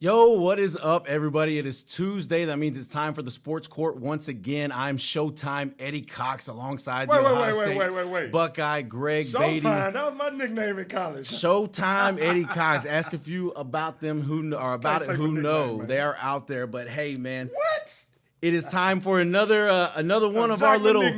Yo, what is up, everybody? It is Tuesday. That means it's time for the Sports Court once again. I'm Showtime Eddie Cox alongside the Ohio State Buckeye Greg Beatty. Showtime, that was my nickname in college. Showtime Eddie Cox. Ask a few about them who know. They are out there. But hey, man. What? It is time for another one of our little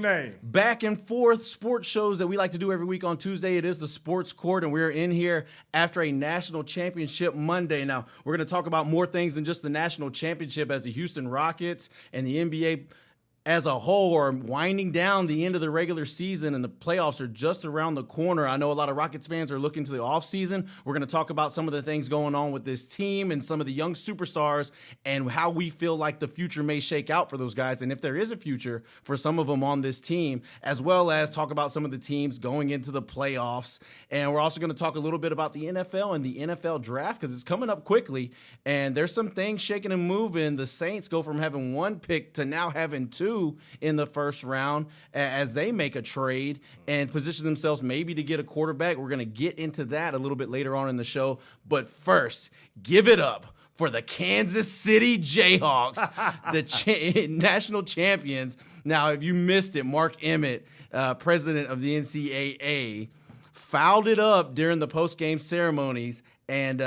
back and forth sports shows that we like to do every week on Tuesday. It is the Sports Court, and we're in here after a national championship Monday. Now, we're going to talk about more things than just the national championship, as the Houston Rockets and the NBA as a whole are winding down the end of the regular season, and the playoffs are just around the corner. I know a lot of Rockets fans are looking to the offseason. We're going to talk about some of the things going on with this team and some of the young superstars and how we feel like the future may shake out for those guys, and if there is a future for some of them on this team, as well as talk about some of the teams going into the playoffs. And we're also going to talk a little bit about the NFL and the NFL draft, because it's coming up quickly, and there's some things shaking and moving. The Saints go from having one pick to now having two in the first round as they make a trade and position themselves maybe to get a quarterback. We're going to get into that a little bit later on in the show. But first, give it up for the Kansas City Jayhawks, the national champions. Now, if you missed it, Mark Emmett, president of the NCAA, fouled it up during the post-game ceremonies and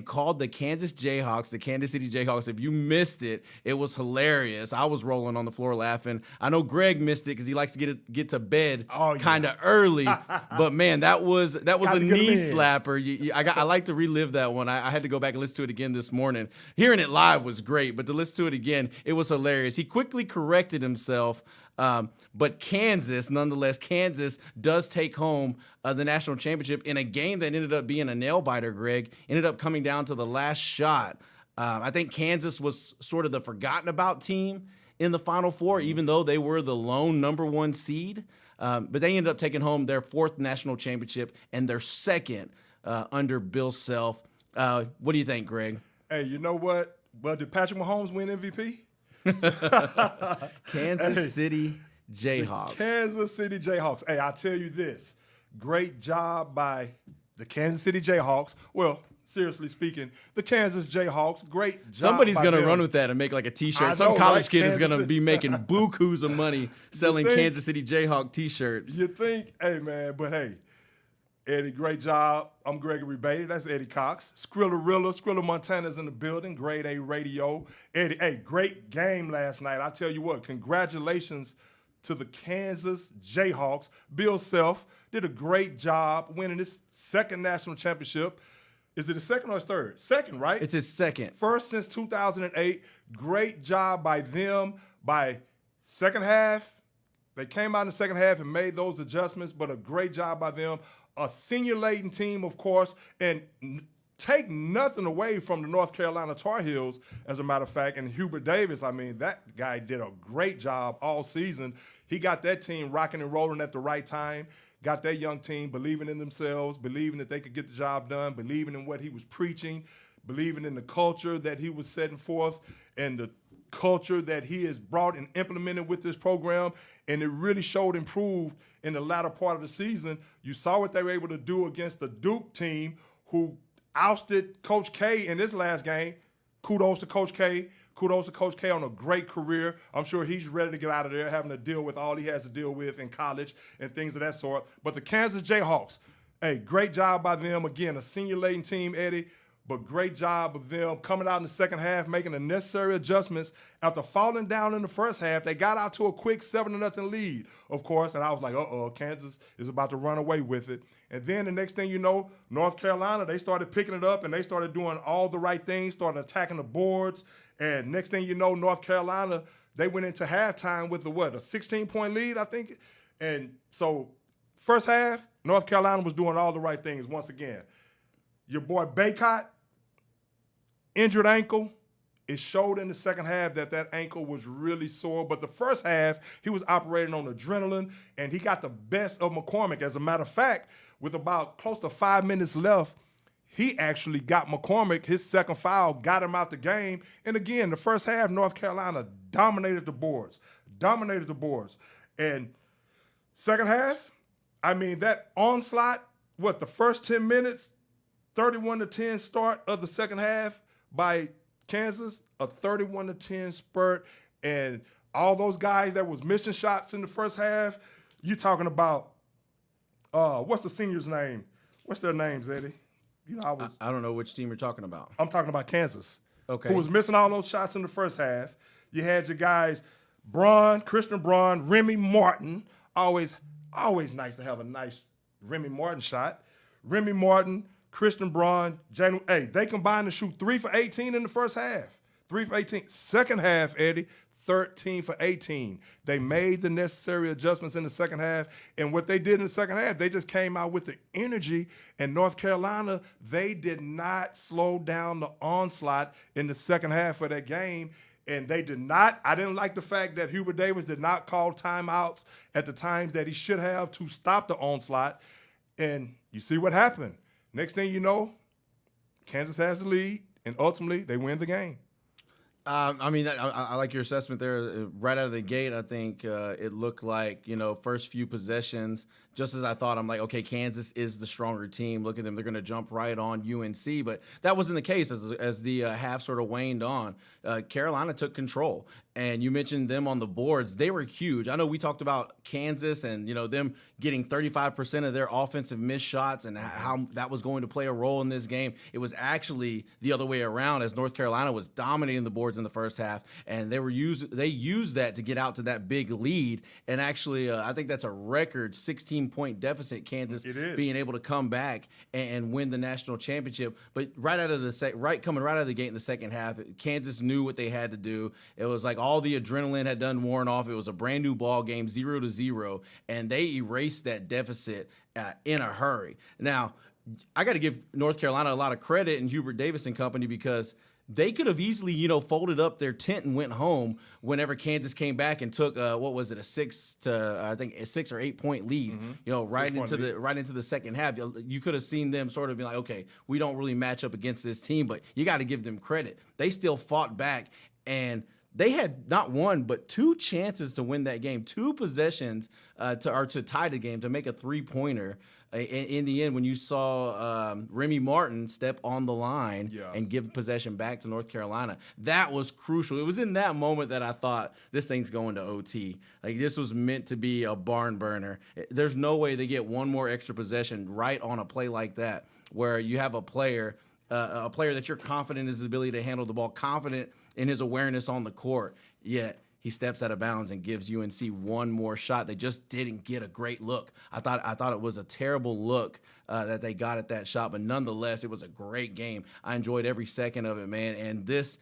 called the Kansas City Jayhawks. If you missed it, it was hilarious. I was rolling on the floor laughing. I know Greg missed it because he likes to get to bed kind of early. But man, that was a knee slapper. I like to relive that one. I had to go back and listen to it again this morning. Hearing it live was great, but to listen to it again, it was hilarious. He quickly corrected himself. But Kansas does take home the national championship in a game that ended up being a nail-biter, Greg. Ended up coming down to the last shot. I think Kansas was sort of the forgotten-about team in the Final Four, even though they were the lone number one seed. But they ended up taking home their fourth national championship and their second under Bill Self. What do you think, Greg? Hey, you know what? Well, did Patrick Mahomes win MVP? Kansas City Jayhawks. Kansas City Jayhawks. Hey, I'll tell you this. Great job by the Kansas City Jayhawks. Well, seriously speaking, the Kansas Jayhawks, great job. Somebody's going to run with that and make like a T-shirt. Some college kid is going to be making bukus of money selling Kansas City Jayhawk T-shirts. You think? Hey, man, but hey, Eddie, great job. I'm Gregory Beatty. That's Eddie Cox. Skrilla Montana's in the building. Grade A radio. Eddie, hey, great game last night. I tell you what, congratulations to the Kansas Jayhawks. Bill Self did a great job winning his second national championship. Is it his second or his third? Second, right? It's his second. First since 2008. Great job by them. By second half, they came out in the second half and made those adjustments, but a great job by them. A senior-laden team, of course, and take nothing away from the North Carolina Tar Heels, as a matter of fact. And Hubert Davis, I mean, that guy did a great job all season. He got that team rocking and rolling at the right time, got that young team believing in themselves, believing that they could get the job done, believing in what he was preaching, believing in the culture that he was setting forth and the culture that he has brought and implemented with this program. And it really showed improved in the latter part of the season. You saw what they were able to do against the Duke team, who ousted Coach K in this last game. Kudos to Coach K. Kudos to Coach K on a great career. I'm sure he's ready to get out of there, having to deal with all he has to deal with in college and things of that sort. But the Kansas Jayhawks, hey, great job by them. Again, a senior-laden team, Eddie, but great job of them coming out in the second half, making the necessary adjustments. After falling down in the first half, they got out to a quick 7-0 lead, of course, and I was like, Kansas is about to run away with it. And then the next thing you know, North Carolina, they started picking it up, and they started doing all the right things, started attacking the boards, and next thing you know, North Carolina, they went into halftime with a 16-point lead, I think. And so first half, North Carolina was doing all the right things once again. Your boy Baycott, injured ankle. It showed in the second half that ankle was really sore. But the first half, he was operating on adrenaline, and he got the best of McCormick. As a matter of fact, with about close to 5 minutes left, he actually got McCormick, his second foul, got him out the game. And again, the first half, North Carolina dominated the boards. And second half, I mean, that onslaught, the first 10 minutes, 31-10 start of the second half by Kansas a 31-10 spurt, and all those guys that was missing shots in the first half, you talking about what's the senior's name? What's their names, Eddie? You know, I don't know which team you're talking about. I'm talking about Kansas. Okay. Who was missing all those shots in the first half. You had your guys, Christian Braun, Remy Martin. Always nice to have a nice Remy Martin shot. Remy Martin, Christian Braun, they combined to shoot 3 for 18 in the first half. 3 for 18. Second half, Eddie, 13 for 18. They made the necessary adjustments in the second half, and what they did in the second half, they just came out with the energy, and North Carolina, they did not slow down the onslaught in the second half of that game, and they did not. I didn't like the fact that Hubert Davis did not call timeouts at the times that he should have to stop the onslaught, and you see what happened. Next thing you know, Kansas has the lead, and ultimately they win the game. I like your assessment there. Right out of the gate, I think it looked like, first few possessions, just as I thought. I'm like, okay, Kansas is the stronger team. Look at them. They're going to jump right on UNC. But that wasn't the case as the half sort of waned on. Carolina took control. And you mentioned them on the boards. They were huge. I know we talked about Kansas and, them getting 35% of their offensive missed shots and how that was going to play a role in this game. It was actually the other way around as North Carolina was dominating the boards in the first half. And they used that to get out to that big lead. And actually, I think that's a record 16-point deficit, Kansas being able to come back and win the national championship. But coming right out of the gate in the second half, Kansas knew what they had to do. It was like all the adrenaline had worn off. It was a brand new ball game, 0-0, and they erased that deficit in a hurry. Now, I got to give North Carolina a lot of credit and Hubert Davis and company because they could have easily, folded up their tent and went home whenever Kansas came back and took a 6 or 8 point lead, right into the second half. You could have seen them sort of be like, okay, we don't really match up against this team, but you got to give them credit. They still fought back, and they had not one but 2 chances to win that game, 2 possessions to tie the game, to make a 3-pointer. In the end, when you saw Remy Martin step on the line and give possession back to North Carolina, that was crucial. It was in that moment that I thought this thing's going to OT. Like, this was meant to be a barn burner. There's no way they get one more extra possession right on a play like that, where you have a player that you're confident in his ability to handle the ball, confident in his awareness on the court, yet he steps out of bounds and gives UNC one more shot. They just didn't get a great look. I thought it was a terrible look that they got at that shot, but nonetheless, it was a great game. I enjoyed every second of it, man. And this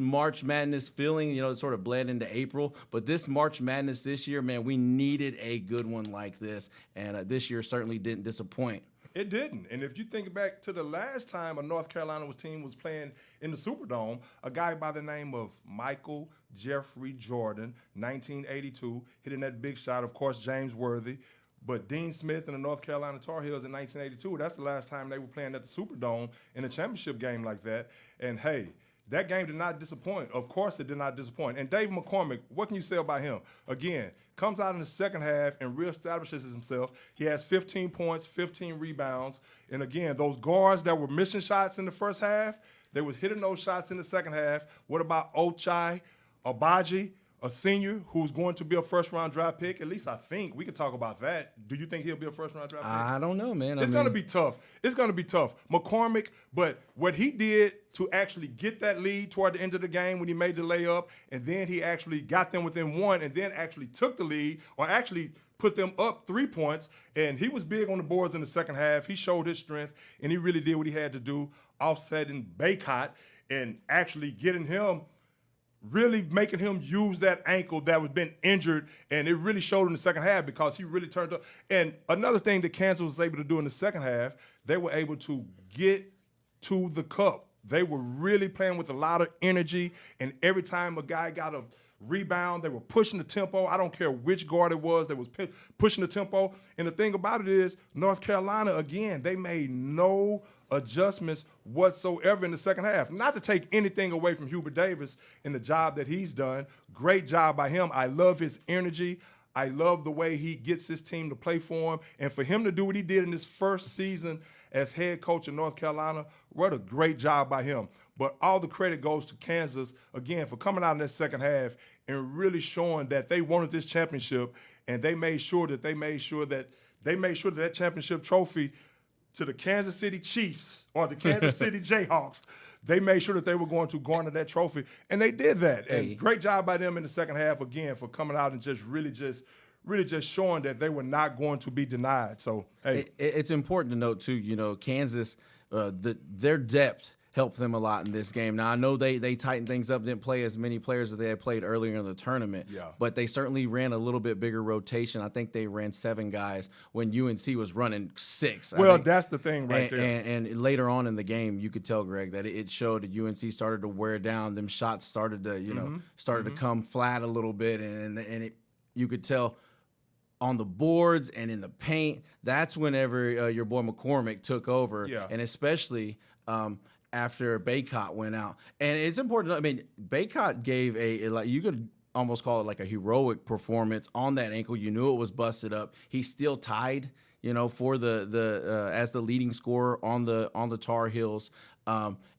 March Madness feeling, it sort of bled into April, but this March Madness this year, man, we needed a good one like this, and this year certainly didn't disappoint. It didn't. And if you think back to the last time a North Carolina team was playing in the Superdome, a guy by the name of Michael Jeffrey Jordan, 1982, hitting that big shot, of course, James Worthy. But Dean Smith and the North Carolina Tar Heels in 1982, that's the last time they were playing at the Superdome in a championship game like that. And, hey, that game did not disappoint. Of course it did not disappoint. And Dave McCormick, what can you say about him? Again, comes out in the second half and reestablishes himself. He has 15 points, 15 rebounds. And again, those guards that were missing shots in the first half, they were hitting those shots in the second half. What about Ochai Agbaji, a senior who's going to be a first-round draft pick? At least I think. We could talk about that. Do you think he'll be a first-round draft pick? I don't know, man. It's going to be tough. It's going to be tough. McCormick, but what he did to actually get that lead toward the end of the game when he made the layup, and then he actually got them within 1 and then actually took the lead, or actually put them up 3 points, and he was big on the boards in the second half. He showed his strength, and he really did what he had to do, offsetting Baycott and actually getting him, really making him use that ankle that was been injured, and it really showed in the second half because he really turned up. And another thing that Kansas was able to do in the second half, they were able to get to the cup. They were really playing with a lot of energy, and every time a guy got a rebound, they were pushing the tempo. I don't care which guard it was that was pushing the tempo. And the thing about it is, North Carolina, again, they made no adjustments whatsoever in the second half. Not to take anything away from Hubert Davis and the job that he's done. Great job by him. I love his energy. I love the way he gets his team to play for him. And for him to do what he did in his first season as head coach of North Carolina, what a great job by him. But all the credit goes to Kansas, again, for coming out in that second half and really showing that they wanted this championship, and they made sure that that championship trophy to the Kansas City Chiefs or the Kansas City Jayhawks. They made sure that they were going to garner that trophy, and they did that. And great job by them in the second half, again, for coming out and just really just showing that they were not going to be denied. So, hey. It's important to note, too, Kansas, their depth helped them a lot in this game. Now, I know they tightened things up, didn't play as many players as they had played earlier in the tournament, but they certainly ran a little bit bigger rotation. I think they ran 7 guys when UNC was running 6. Well, that's the thing right there. And later on in the game, you could tell, Greg, that it showed that UNC started to wear down. Them shots started to, to come flat a little bit, and you could tell on the boards and in the paint. That's whenever your boy McCormick took over, and especially after Baycott went out. And it's important. I mean, Baycott gave you could almost call it like a heroic performance on that ankle. You knew it was busted up. He still tied, for the as the leading scorer on the Tar Heels.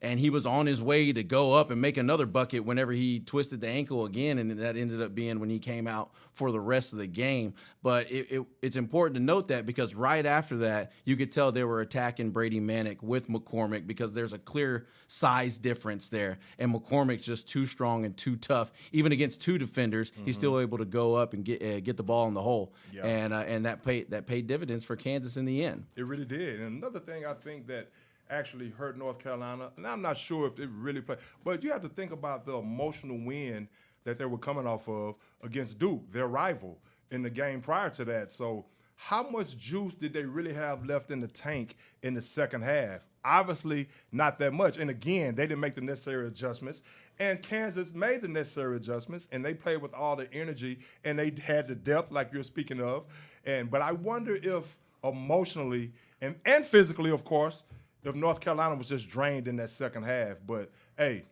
And he was on his way to go up and make another bucket whenever he twisted the ankle again, and that ended up being when he came out for the rest of the game. But it's important to note that, because right after that, you could tell they were attacking Brady Manick with McCormick, because there's a clear size difference there, and McCormick's just too strong and too tough. Even against 2 defenders, he's still able to go up and get the ball in the hole, and that paid dividends for Kansas in the end. It really did. And another thing I think that actually hurt North Carolina, and I'm not sure if it really played, but you have to think about the emotional win that they were coming off of against Duke, their rival, in the game prior to that. So how much juice did they really have left in the tank in the second half? Obviously not that much. And again, they didn't make the necessary adjustments, and Kansas made the necessary adjustments, and they played with all the energy, and they had the depth like you're speaking of. But I wonder if emotionally and physically, of course, if North Carolina was just drained in that second half. But, hey,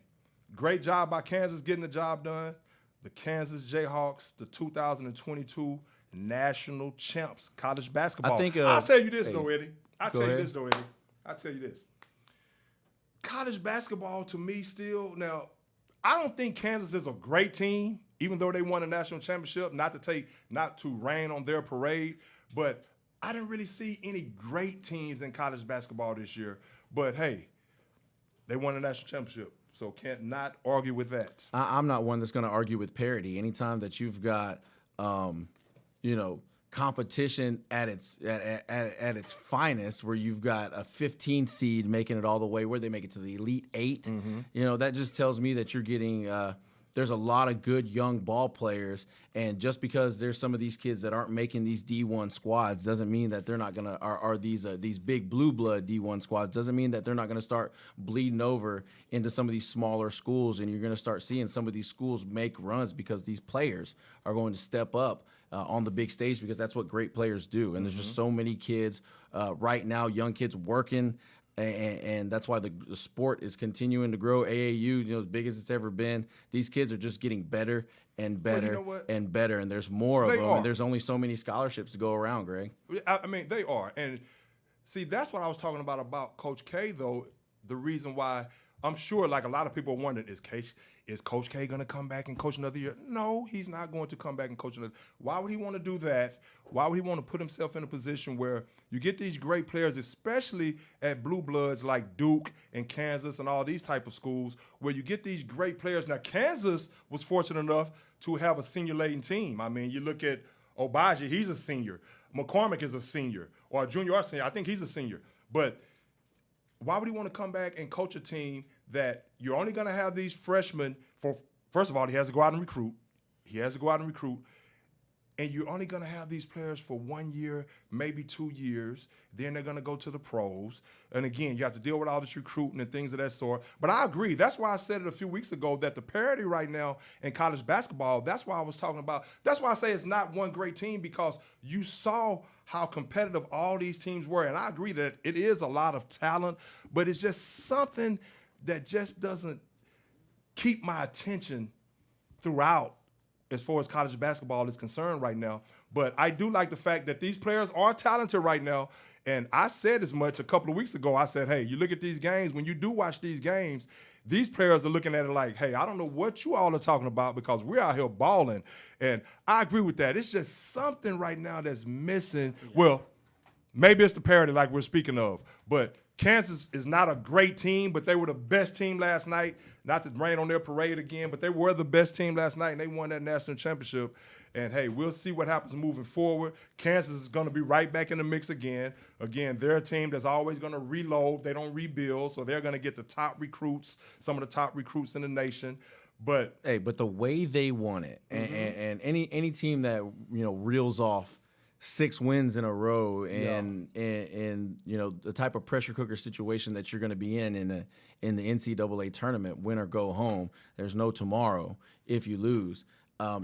great job by Kansas getting the job done. The Kansas Jayhawks, the 2022 national champs, college basketball. I'll tell you this, though, Eddie. I'll tell you this. College basketball, to me, still, now, I don't think Kansas is a great team, even though they won a national championship, not to rain on their parade, but I didn't really see any great teams in college basketball this year. But, hey, they won a national championship, so can't not argue with that. I'm not one that's going to argue with parity. Anytime that you've got, competition at its finest, where you've got a 15 seed making it all the way, where they make it to the Elite 8, that just tells me that you're getting there's a lot of good young ball players, and just because there's some of these kids that aren't making these D1 squads doesn't mean that they're not gonna are these big blue blood D1 squads doesn't mean that they're not gonna start bleeding over into some of these smaller schools, and you're gonna start seeing some of these schools make runs because these players are going to step up on the big stage, because that's what great players do. And there's just so many kids right now, young kids working. And that's why the sport is continuing to grow. AAU, as big as it's ever been, these kids are just getting better and better and better. And there's more of them. And there's only so many scholarships to go around, Greg. I mean, they are. And see, that's what I was talking about Coach K, though. The reason why I'm sure, like, a lot of people are wondering, is Coach K going to come back and coach another year? No, he's not going to come back and coach another. Why would he want to do that? Why would he want to put himself in a position where you get these great players, especially at blue bloods like Duke and Kansas and all these type of schools, where you get these great players? Now, Kansas was fortunate enough to have a senior-laden team. I mean, you look at Obaji, he's a senior. McCormick is a senior, or a junior or senior. I think he's a senior. But why would he want to come back and coach a team that you're only going to have these freshmen for? First of all, he has to go out and recruit. And you're only going to have these players for 1 year, maybe 2 years. Then they're going to go to the pros. And again, you have to deal with all this recruiting and things of that sort. But I agree. That's why I said it a few weeks ago, that the parity right now in college basketball, that's why I was talking about. That's why I say it's not one great team, because you saw how competitive all these teams were. And I agree that it is a lot of talent, but it's just something that just doesn't keep my attention throughout as far as college basketball is concerned right now. But I do like the fact that these players are talented right now, And I said as much a couple of weeks ago. I said, hey, you look at these games, when you do watch these games, these players are looking at it like, hey, I don't know what you all are talking about because we're out here balling. And I agree with that. It's just something right now that's missing. Yeah. Well, maybe it's the parity like we're speaking of. But Kansas is not a great team, but they were the best team last night. Not to rain on their parade again, but they were the best team last night, and they won that national championship. And, hey, we'll see what happens moving forward. Kansas is going to be right back in the mix again. Again, they're a team that's always going to reload. They don't rebuild, so they're going to get the top recruits, some of the top recruits in the nation. But the way they won it, and any team that, reels off 6 wins in a row and the type of pressure cooker situation that you're going to be in the NCAA tournament, win or go home. There's no tomorrow if you lose.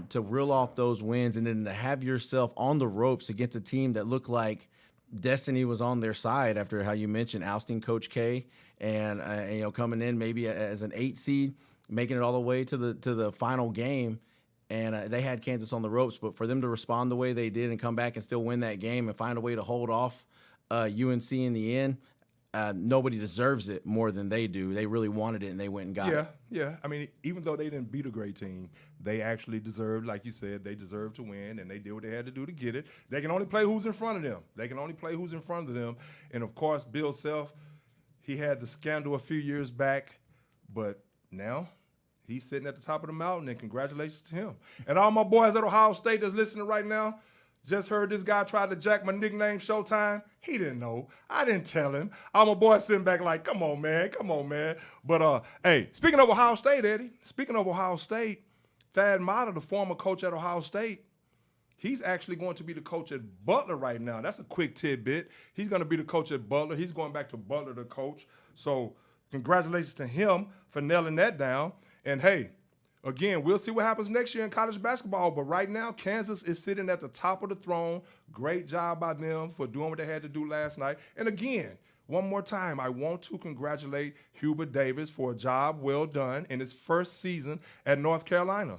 To reel off those wins and then to have yourself on the ropes against a team that looked like destiny was on their side after how you mentioned ousting Coach K and coming in maybe as an 8 seed, making it all the way to the final game. And they had Kansas on the ropes, but for them to respond the way they did and come back and still win that game and find a way to hold off UNC in the end, nobody deserves it more than they do. They really wanted it, and they went and got it. Yeah. I mean, even though they didn't beat a great team, they actually deserved, like you said, they deserved to win, and they did what they had to do to get it. They can only play who's in front of them. And, of course, Bill Self, he had the scandal a few years back, but now – he's sitting at the top of the mountain, and congratulations to him. And all my boys at Ohio State that's listening right now, just heard this guy try to jack my nickname Showtime. He didn't know. I didn't tell him. All my boys sitting back like, come on, man. But, hey, speaking of Ohio State, Eddie, Thad Matta, the former coach at Ohio State, he's actually going to be the coach at Butler right now. That's a quick tidbit. He's going to be the coach at Butler. He's going back to Butler to coach. So congratulations to him for nailing that down. And, hey, again, we'll see what happens next year in college basketball. But right now, Kansas is sitting at the top of the throne. Great job by them for doing what they had to do last night. And, again, one more time, I want to congratulate Hubert Davis for a job well done in his first season at North Carolina.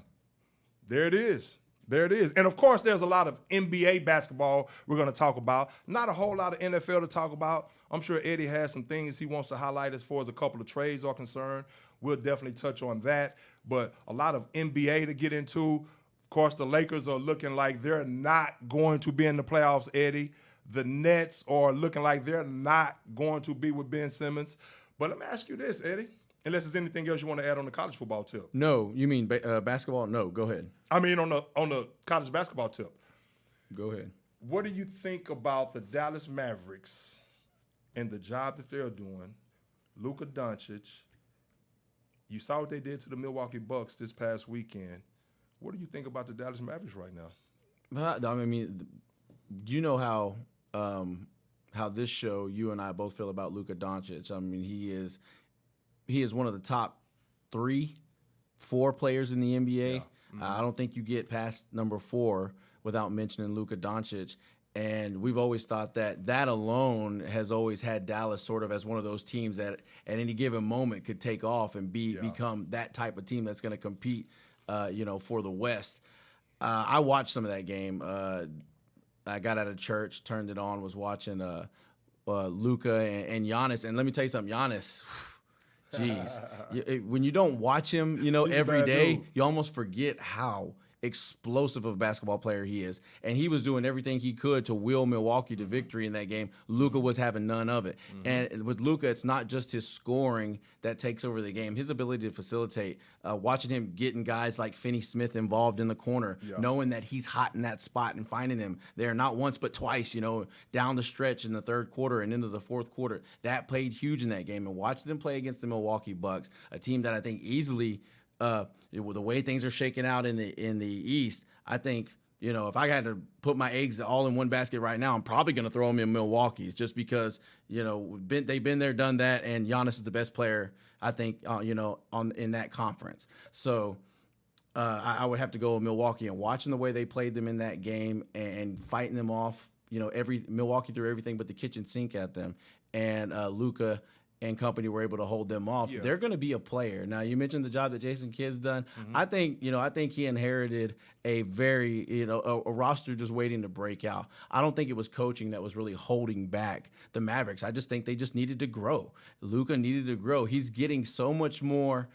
There it is. And, of course, there's a lot of NBA basketball we're going to talk about. Not a whole lot of NFL to talk about. I'm sure Eddie has some things he wants to highlight as far as a couple of trades are concerned. We'll definitely touch on that. But a lot of NBA to get into. Of course, the Lakers are looking like they're not going to be in the playoffs, Eddie. The Nets are looking like they're not going to be with Ben Simmons. But let me ask you this, Eddie, unless there's anything else you want to add on the college football tip. No, you mean basketball? No, go ahead. I mean on the college basketball tip. Go ahead. What do you think about the Dallas Mavericks and the job that they're doing? Luka Doncic. You saw what they did to the Milwaukee Bucks this past weekend. What do you think about the Dallas Mavericks right now? I mean, you know how this show, you and I both feel about Luka Doncic. I mean, he is one of the top 3-4 players in the NBA. Yeah. Mm-hmm. I don't think you get past number 4 without mentioning Luka Doncic. And we've always thought that alone has always had Dallas sort of as one of those teams that at any given moment could take off and become that type of team that's going to compete, for the West. I watched some of that game. I got out of church, turned it on, was watching Luka and Giannis. And let me tell you something, Giannis, when you don't watch him, every day, you almost forget how explosive of a basketball player he is. And he was doing everything he could to will Milwaukee to victory in that game. Luka was having none of it. Mm-hmm. And with Luka, it's not just his scoring that takes over the game. His ability to facilitate, watching him getting guys like Finney Smith involved in the corner, knowing that he's hot in that spot and finding him there not once but twice, down the stretch in the third quarter and into the fourth quarter. That played huge in that game. And watching them play against the Milwaukee Bucks, a team that I think easily the way things are shaking out in the East, I think, if I had to put my eggs all in one basket right now, I'm probably going to throw them in Milwaukee just because, they've been there, done that, and Giannis is the best player, I think, in that conference. So I would have to go with Milwaukee, and watching the way they played them in that game and fighting them off, Milwaukee threw everything but the kitchen sink at them, and Luka and company were able to hold them off, they're going to be a player. Now, you mentioned the job that Jason Kidd's done. I think he inherited a very, a roster just waiting to break out. I don't think it was coaching that was really holding back the Mavericks. I just think they just needed to grow. Luka needed to grow. He's getting so much more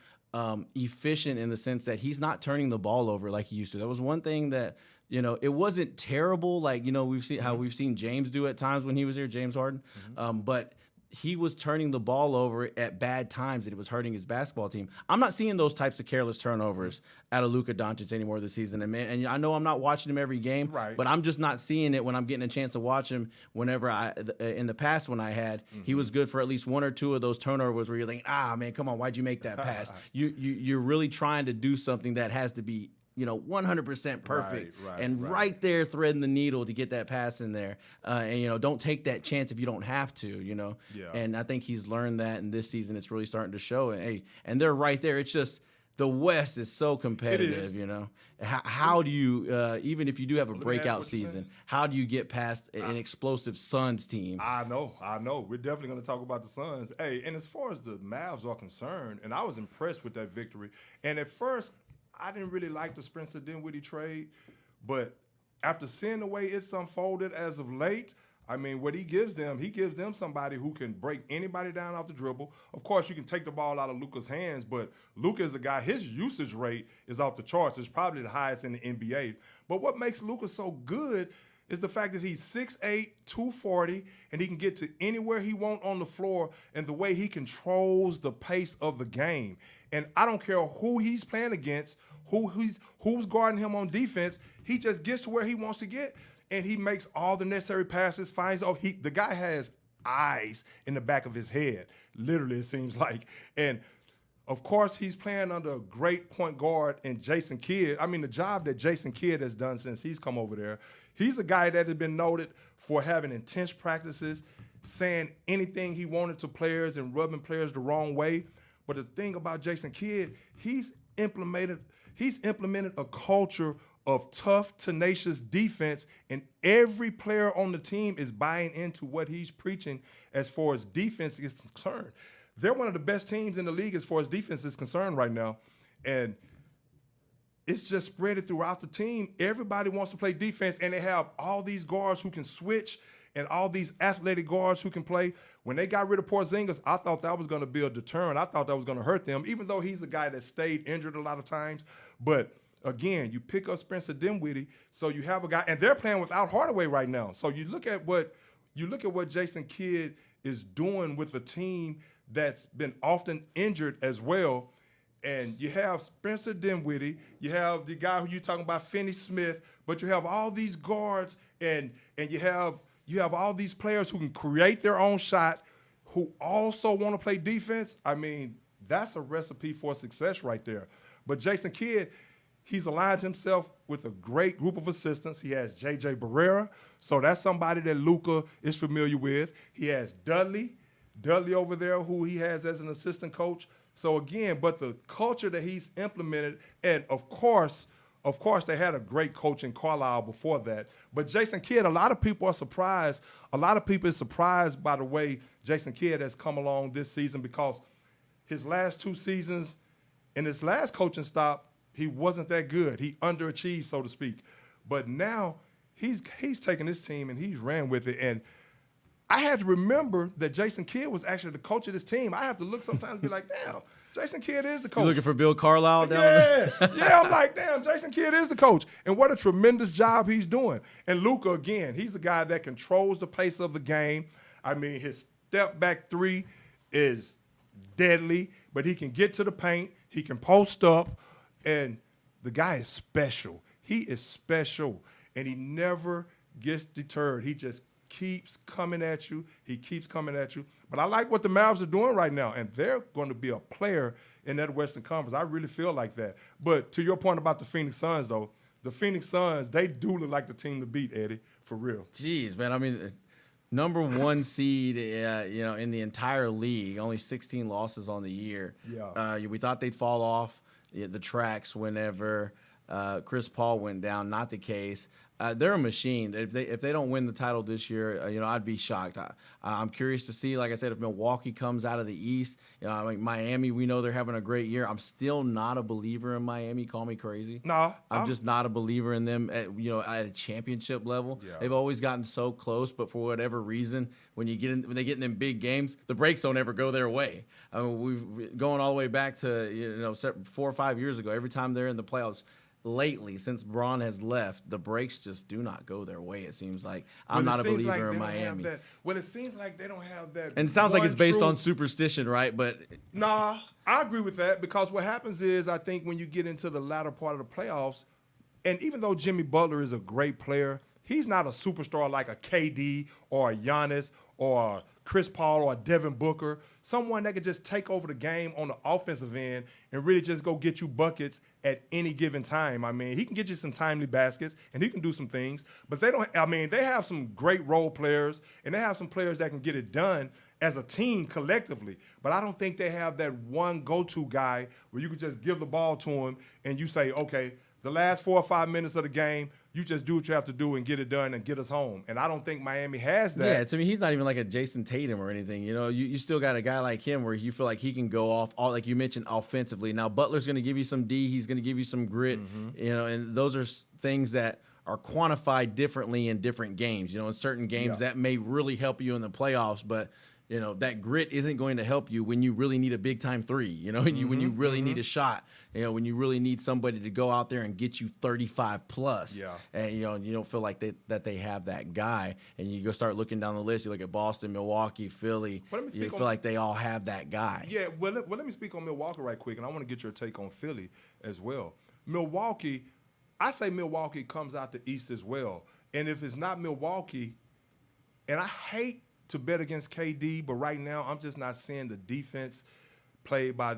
efficient in the sense that he's not turning the ball over like he used to. That was one thing that, it wasn't terrible. Like, we've seen how we've seen James do at times when he was here, James Harden. But he was turning the ball over at bad times, and it was hurting his basketball team. I'm not seeing those types of careless turnovers out of Luka Doncic anymore this season. And I know I'm not watching him every game, but I'm just not seeing it when I'm getting a chance to watch him. Whenever in the past when I had, he was good for at least one or two of those turnovers where you're like, man, come on, why'd you make that pass? You're really trying to do something that has to be 100% perfect, right there threading the needle to get that pass in there. And don't take that chance if you don't have to, And I think he's learned that, and this season it's really starting to show. And they're right there. It's just the West is so competitive, How do you, even if you do have a breakout season, how do you get past an explosive Suns team? I know. We're definitely going to talk about the Suns. Hey, and as far as the Mavs are concerned, and I was impressed with that victory. And at first, I didn't really like the Spencer Dinwiddie trade, but after seeing the way it's unfolded as of late, I mean, what he gives them somebody who can break anybody down off the dribble. Of course, you can take the ball out of Luka's hands, but Luka is a guy, his usage rate is off the charts. It's probably the highest in the NBA. But what makes Luka so good is the fact that he's 6'8", 240, and he can get to anywhere he wants on the floor, and the way he controls the pace of the game. And I don't care who he's playing against, who's guarding him on defense, he just gets to where he wants to get, and he makes all the necessary passes, the guy has eyes in the back of his head, literally, it seems like. And of course, he's playing under a great point guard in Jason Kidd. I mean, the job that Jason Kidd has done since he's come over there, he's a guy that has been noted for having intense practices, saying anything he wanted to players and rubbing players the wrong way. But the thing about Jason Kidd, he's implemented a culture of tough, tenacious defense, and every player on the team is buying into what he's preaching as far as defense is concerned. They're one of the best teams in the league as far as defense is concerned right now, and it's just spread throughout the team. Everybody wants to play defense, and they have all these guards who can switch and all these athletic guards who can play. When they got rid of Porzingis, I thought that was going to be a deterrent. I thought that was going to hurt them, even though he's a guy that stayed injured a lot of times. But again, you pick up Spencer Dinwiddie, so you have a guy, and they're playing without Hardaway right now. So you look at what Jason Kidd is doing with a team that's been often injured as well. And you have Spencer Dinwiddie, you have the guy who you're talking about, Finney Smith, but you have all these guards, and you have all these players who can create their own shot, who also want to play defense. I mean, that's a recipe for success right there. But Jason Kidd, he's aligned himself with a great group of assistants. He has J.J. Barrera, so that's somebody that Luka is familiar with. He has Dudley over there, who he has as an assistant coach. So again, but the culture that he's implemented, and of course, they had a great coach in Carlisle before that. But Jason Kidd, a lot of people are surprised. A lot of people are surprised by the way Jason Kidd has come along this season, because his last two seasons in his last coaching stop, he wasn't that good. He underachieved, so to speak. But now he's taken his team and he's ran with it. And I had to remember that Jason Kidd was actually the coach of this team. I have to look sometimes and be like, damn, Jason Kidd is the coach. You looking for Bill Carlisle down there? Yeah, I'm like, damn, Jason Kidd is the coach. And what a tremendous job he's doing. And Luka, again, he's a guy that controls the pace of the game. I mean, his step-back three is deadly, but he can get to the paint. He can post up. And the guy is special. He is special. And he never gets deterred. He just keeps coming at you. He keeps coming at you. But I like what the Mavs are doing right now, and they're going to be a player in that Western Conference. I really feel like that. But to your point about the Phoenix Suns, though, the Phoenix Suns, they do look like the team to beat, Eddie, for real. Jeez, man. I mean, number one seed, in the entire league, only 16 losses on the year. Yeah. We thought they'd fall off the tracks whenever Chris Paul went down. Not the case. they're a machine. If they don't win the title this year, I'd be shocked. I'm curious to see, like I said, if Milwaukee comes out of the East. Like Miami, we know they're having a great year. I'm still not a believer in Miami. Call me crazy. No, I'm just not a believer in them at a championship level. Yeah. They've always gotten so close, but for whatever reason, when they get in them big games, the breaks don't ever go their way. I mean, we've going all the way back to 4 or 5 years ago. Every time they're in the playoffs. Lately, since Braun has left, the breaks just do not go their way, it seems like. I'm not a believer in Miami. It seems like they don't have that. And it sounds like it's based on superstition, right? But nah, I agree with that, because what happens is, I think when you get into the latter part of the playoffs, and even though Jimmy Butler is a great player, he's not a superstar like a KD or a Giannis or a Chris Paul or a Devin Booker, someone that could just take over the game on the offensive end and really just go get you buckets at any given time. I mean, he can get you some timely baskets and he can do some things, but they have some great role players and they have some players that can get it done as a team collectively. But I don't think they have that one go-to guy where you can just give the ball to him and you say, okay, the last 4 or 5 minutes of the game, you just do what you have to do and get it done and get us home. And I don't think Miami has that. Yeah, to me, he's not even like a Jason Tatum or anything. You still got a guy like him where you feel like he can go off, all like you mentioned, offensively. Now, Butler's going to give you some D. He's going to give you some grit, and those are things that are quantified differently in different games. In certain games that may really help you in the playoffs, but that grit isn't going to help you when you really need a big time three, when you really need a shot, when you really need somebody to go out there and get you 35 plus. Yeah. And, you don't feel like that they have that guy. And you go start looking down the list. You look at Boston, Milwaukee, Philly. You feel like they all have that guy. Yeah, well, let me speak on Milwaukee right quick, and I want to get your take on Philly as well. Milwaukee, I say Milwaukee comes out the East as well. And if it's not Milwaukee, and I hate to bet against KD, but right now I'm just not seeing the defense played by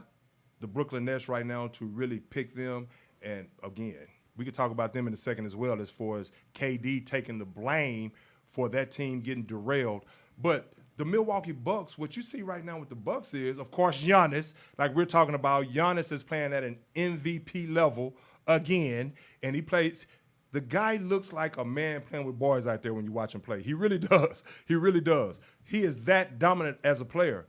the Brooklyn Nets right now to really pick them. And again, we could talk about them in a second as well, as far as KD taking the blame for that team getting derailed. But the Milwaukee Bucks, what you see right now with the Bucks is, of course, Giannis, like we're talking about. Giannis is playing at an MVP level again, and he plays. The guy looks like a man playing with boys out there when you watch him play. He really does. He really does. He is that dominant as a player.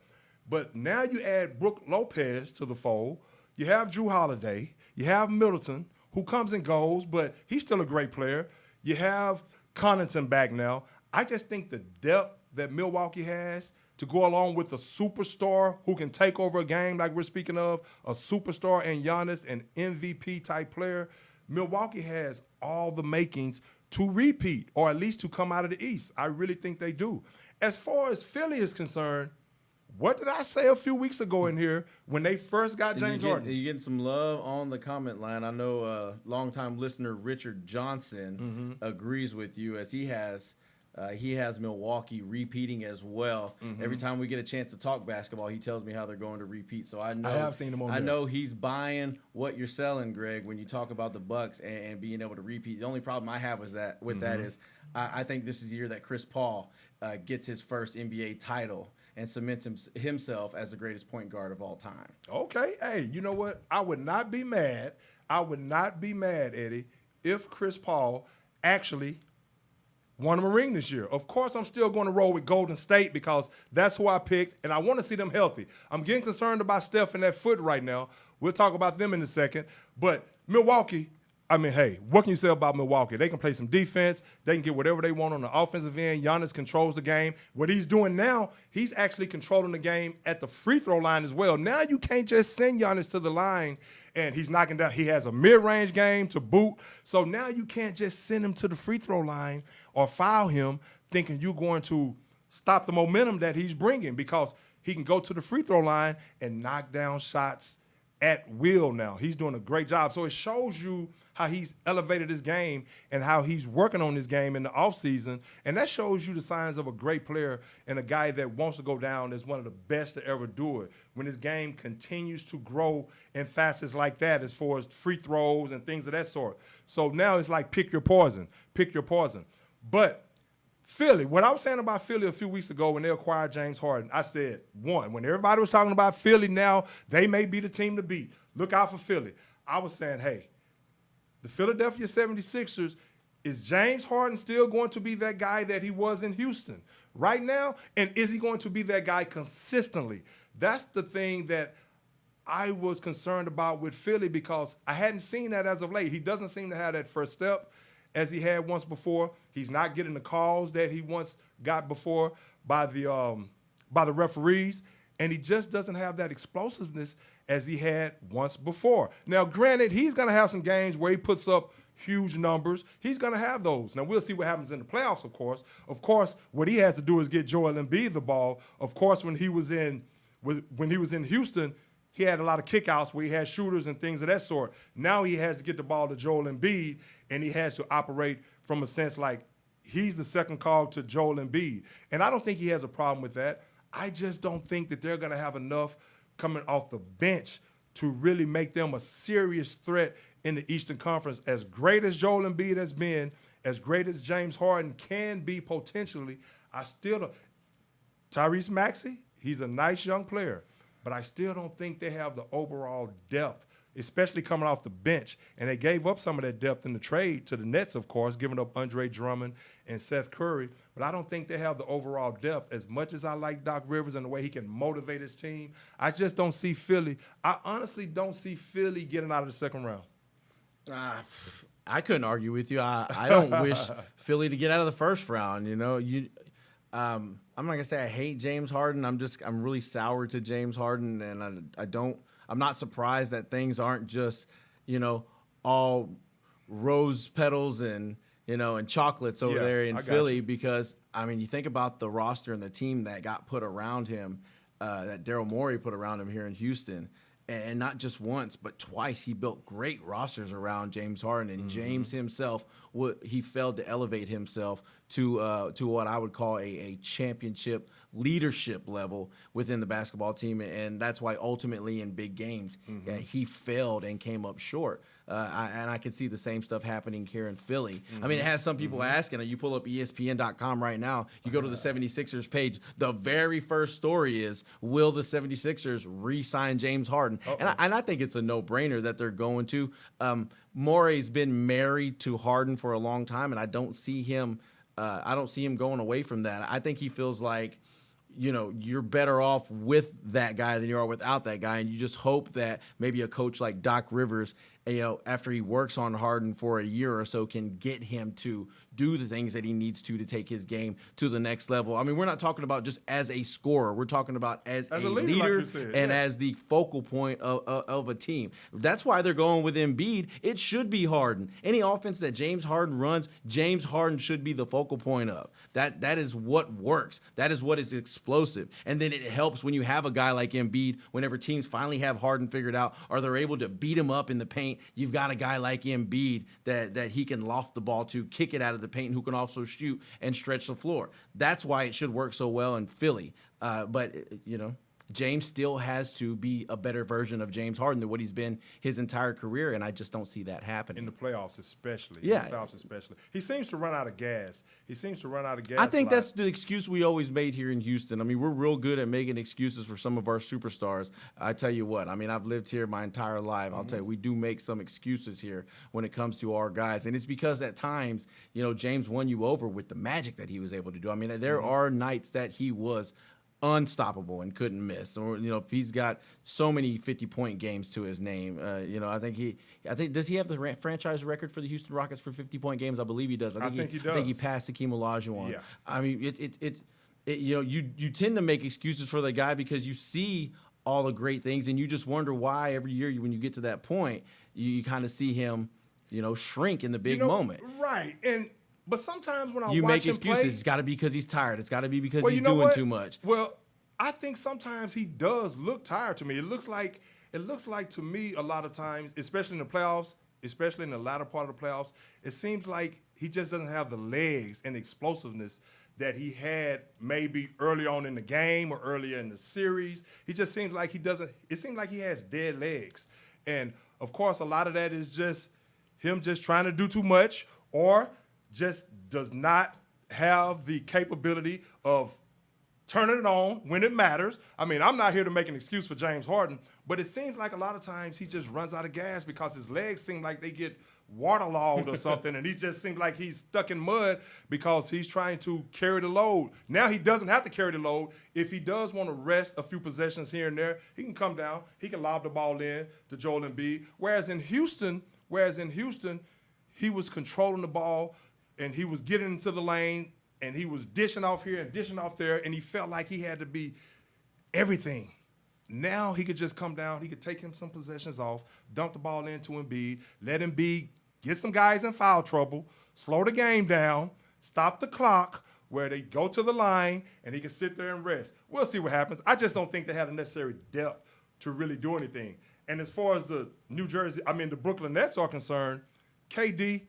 But now you add Brook Lopez to the fold. You have Drew Holiday. You have Middleton, who comes and goes, but he's still a great player. You have Connaughton back now. I just think the depth that Milwaukee has to go along with a superstar who can take over a game like we're speaking of, a superstar and Giannis, an MVP-type player, Milwaukee has all the makings to repeat, or at least to come out of the East. I really think they do. As far as Philly is concerned, what did I say a few weeks ago in here when they first got James Harden? You're getting some love on the comment line. I know longtime listener Richard Johnson agrees with you, as he has Milwaukee repeating as well. Every time we get a chance to talk basketball, he tells me how they're going to repeat. So I have seen him on there. I know he's buying what you're selling, Greg, when you talk about the Bucks and being able to repeat. The only problem I have that is I think this is the year that Chris Paul gets his first NBA title and cements himself as the greatest point guard of all time. Okay. Hey, you know what? I would not be mad. Eddie, if Chris Paul actually won a ring this year. Of course, I'm still going to roll with Golden State because that's who I picked, and I want to see them healthy. I'm getting concerned about Steph and that foot right now. We'll talk about them in a second. But Milwaukee, I mean, hey, what can you say about Milwaukee? They can play some defense. They can get whatever they want on the offensive end. Giannis controls the game. What he's doing now, he's actually controlling the game at the free throw line as well. Now you can't just send Giannis to the line and he's knocking down. He has a mid-range game to boot. So now you can't just send him to the free throw line or foul him thinking you're going to stop the momentum that he's bringing, because he can go to the free throw line and knock down shots at will now. He's doing a great job. So it shows you how he's elevated his game and how he's working on his game in the offseason. And that shows you the signs of a great player and a guy that wants to go down as one of the best to ever do it. When his game continues to grow in facets like that, as far as free throws and things of that sort. So now it's like pick your poison. Pick your poison. But Philly, what I was saying about Philly a few weeks ago when they acquired James Harden, I said, one, when everybody was talking about Philly now, they may be the team to beat. Look out for Philly. I was saying, hey, the Philadelphia 76ers, is James Harden still going to be that guy that he was in Houston right now? And is he going to be that guy consistently? That's the thing that I was concerned about with Philly, because I hadn't seen that as of late. He doesn't seem to have that first step as he had once before. He's not getting the calls that he once got before by the referees, and he just doesn't have that explosiveness as he had once before. Now, granted, he's going to have some games where he puts up huge numbers. He's going to have those. Now, we'll see what happens in the playoffs, of course. Of course, what he has to do is get Joel Embiid the ball. Of course, when he was in Houston, he had a lot of kickouts where he had shooters and things of that sort. Now he has to get the ball to Joel Embiid, and he has to operate from a sense like he's the second call to Joel Embiid. And I don't think he has a problem with that. I just don't think that they're going to have enough coming off the bench to really make them a serious threat in the Eastern Conference. As great as Joel Embiid has been, as great as James Harden can be potentially, I still don't. Tyrese Maxey, he's a nice young player, but I still don't think they have the overall depth, especially coming off the bench. And they gave up some of that depth in the trade to the Nets, of course, giving up Andre Drummond and Seth Curry. But I don't think they have the overall depth. As much as I like Doc Rivers and the way he can motivate his team, I just don't see Philly. I honestly don't see Philly getting out of the second round. I couldn't argue with you. I don't wish Philly to get out of the first round. I'm not gonna say I hate James Harden. I'm really sour to James Harden, and I'm not surprised that things aren't just, all rose petals and chocolates over there in Philly, because you think about the roster and the team that got put around him, that Daryl Morey put around him here in Houston. And not just once, but twice, he built great rosters around James Harden. And James himself, he failed to elevate himself to what I would call a championship leadership level within the basketball team. And that's why ultimately in big games, he failed and came up short. And I can see the same stuff happening here in Philly. It has some people asking, you pull up ESPN.com right now, you go to the 76ers page, the very first story is, will the 76ers re-sign James Harden? And I think it's a no-brainer that they're going to. Morey's been married to Harden for a long time, and I don't see him going away from that. I think he feels like, you're better off with that guy than you are without that guy. And you just hope that maybe a coach like Doc Rivers, after he works on Harden for a year or so, can get him to do the things that he needs to take his game to the next level. We're not talking about just as a scorer. We're talking about as a leader, like and as the focal point of a team. That's why they're going with Embiid. It should be Harden. Any offense that James Harden runs, James Harden should be the focal point of. That is what works. That is what is explosive. And then it helps when you have a guy like Embiid, whenever teams finally have Harden figured out, or they're able to beat him up in the paint, you've got a guy like Embiid that he can loft the ball to, kick it out of the paint, who can also shoot and stretch the floor. That's why it should work so well in Philly. But James still has to be a better version of James Harden than what he's been his entire career, and I just don't see that happening. In the playoffs especially. Yeah. In the playoffs especially. He seems to run out of gas. I think that's the excuse we always made here in Houston. We're real good at making excuses for some of our superstars. I tell you what, I've lived here my entire life. I'll tell you, we do make some excuses here when it comes to our guys. And it's because at times, James won you over with the magic that he was able to do. There are nights that he was unstoppable and couldn't miss. Or if he's got so many 50-point games to his name, I think does he have the franchise record for the Houston Rockets for 50-point games? I believe he does. I think he does. I think he passed Hakeem Olajuwon. Yeah. You tend to make excuses for the guy because you see all the great things, and you just wonder why every year when you get to that point, you kind of see him, shrink in the big moment. Right. But sometimes when I watch make him excuses, play, it's got to be because he's tired. It's got to be because he's doing too much. Well, I think sometimes he does look tired to me. It looks like to me a lot of times, especially in the playoffs, especially in the latter part of the playoffs, it seems like he just doesn't have the legs and explosiveness that he had maybe early on in the game or earlier in the series. He just seems like he doesn't. It seems like he has dead legs, and of course, a lot of that is just him just trying to do too much, or just does not have the capability of turning it on when it matters. I mean, I'm not here to make an excuse for James Harden, but it seems like a lot of times he just runs out of gas because his legs seem like they get waterlogged or something, and he just seems like he's stuck in mud because he's trying to carry the load. Now he doesn't have to carry the load. If he does want to rest a few possessions here and there, he can come down, he can lob the ball in to Joel Embiid. Whereas in Houston, he was controlling the ball and he was getting into the lane and he was dishing off here and dishing off there, and he felt like he had to be everything. Now he could just come down, he could take him some possessions off, dump the ball into Embiid, let Embiid get some guys in foul trouble, slow the game down, stop the clock where they go to the line, and he can sit there and rest. We'll see what happens. I just don't think they have the necessary depth to really do anything. And as far as the the Brooklyn Nets are concerned, KD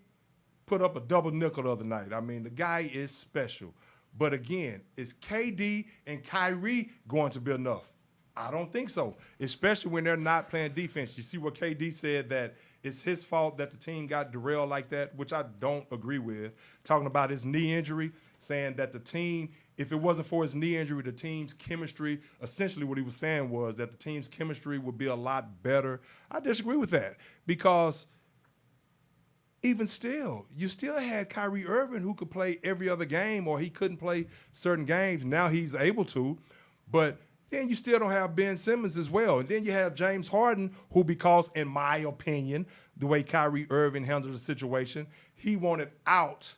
put up a double nickel the other night. I mean, the guy is special. But again, is KD and Kyrie going to be enough? I don't think so, especially when they're not playing defense. You see what KD said, that it's his fault that the team got derailed like that, which I don't agree with. Talking about his knee injury, saying that the team, if it wasn't for his knee injury, the team's chemistry, essentially what he was saying was that the team's chemistry would be a lot better. I disagree with that because even still, you still had Kyrie Irving who could play every other game, or he couldn't play certain games. Now he's able to, but then you still don't have Ben Simmons as well. And then you have James Harden, who, because, in my opinion, the way Kyrie Irving handled the situation, he wanted out.